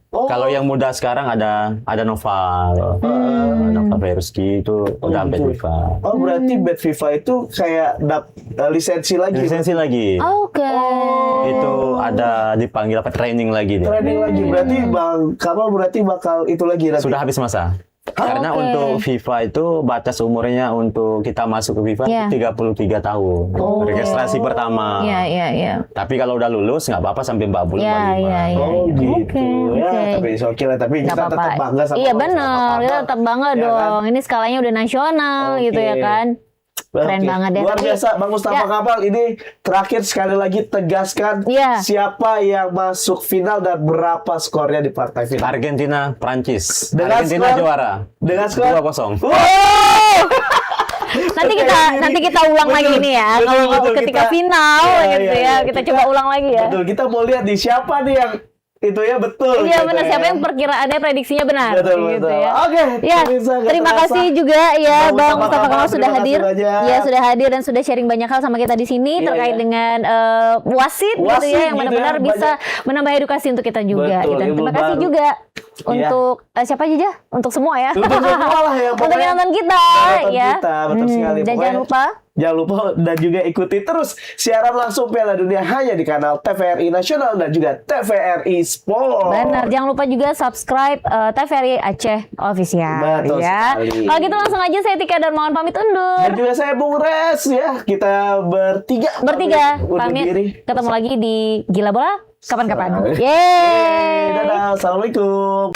Oh. Kalau yang muda sekarang ada Noval. Noval Verski itu udah update gitu. FIFA. Oh berarti bet FIFA itu kayak lisensi lagi. Lisensi lagi. Oke. Itu ada dipanggil apa training lagi dia. Training lagi berarti Bang Kamal berarti bakal itu lagi nanti. Sudah habis masa. Karena Oke. untuk FIFA itu batas umurnya untuk kita masuk ke FIFA Iya. 33 tahun. Registrasi pertama. Iya. Tapi kalau udah lulus nggak apa-apa sampai 40 Iya. Oh gitu Oke, ya, oke. tapi oke lah. Tapi Nggak kita tetap bangga sama Iya Bang benar, Mustafa kita Kamal. tetap bangga Ya dong. Ini skalanya udah nasional Oke. gitu ya kan. Keren Oke. banget deh. Luar biasa Bang Mustafa Ya. Kamal. Ini terakhir sekali lagi tegaskan Iya. siapa yang masuk final dan berapa skornya di partai final. Argentina, Prancis. Dengan Argentina skor- juara. Dengan skor 2-0. Nanti kita ulang Betul. lagi nih ya. Betul, Kalau betul. ketika Kita- final Iya, gitu iya, ya, iya. kita coba ulang lagi ya. Betul, kita mau lihat nih siapa nih yang itu ya betul. Iya gitu benar, ya. siapa yang perkiraannya prediksinya benar. Betul, gitu betul. ya. Oke, Ya, pemirsa, nggak terima terasa. kasih juga ya Bang Mustafa Kamal sudah terima hadir. kasih banyak. Ya, sudah hadir dan sudah sharing banyak hal sama kita di sini Iya, terkait iya. dengan wasit gitu Wasit ya, yang gitu benar-benar ya, bisa menambah edukasi untuk kita juga. Betul, gitu. Dan ilmu terima kasih baru. juga Iya. untuk siapa aja? Untuk semua ya. Untuk semua lah ya, Untuk pokoknya. yang nonton kita Nonton ya. kita, betul sekali. Dan Pokoknya jangan lupa jangan lupa dan juga ikuti terus siaran langsung Piala Dunia hanya di kanal TVRI Nasional dan juga TVRI Sport. benar, jangan lupa juga subscribe TVRI Aceh Official Betul ya. sekali. Kalau gitu langsung aja saya Tika Darmawan pamit undur. Dan juga saya Bung Res ya. Kita bertiga Undur pamit. diri. Ketemu lagi di Gila Bola kapan-kapan. Yeay. Yeay. Dadah. Assalamualaikum.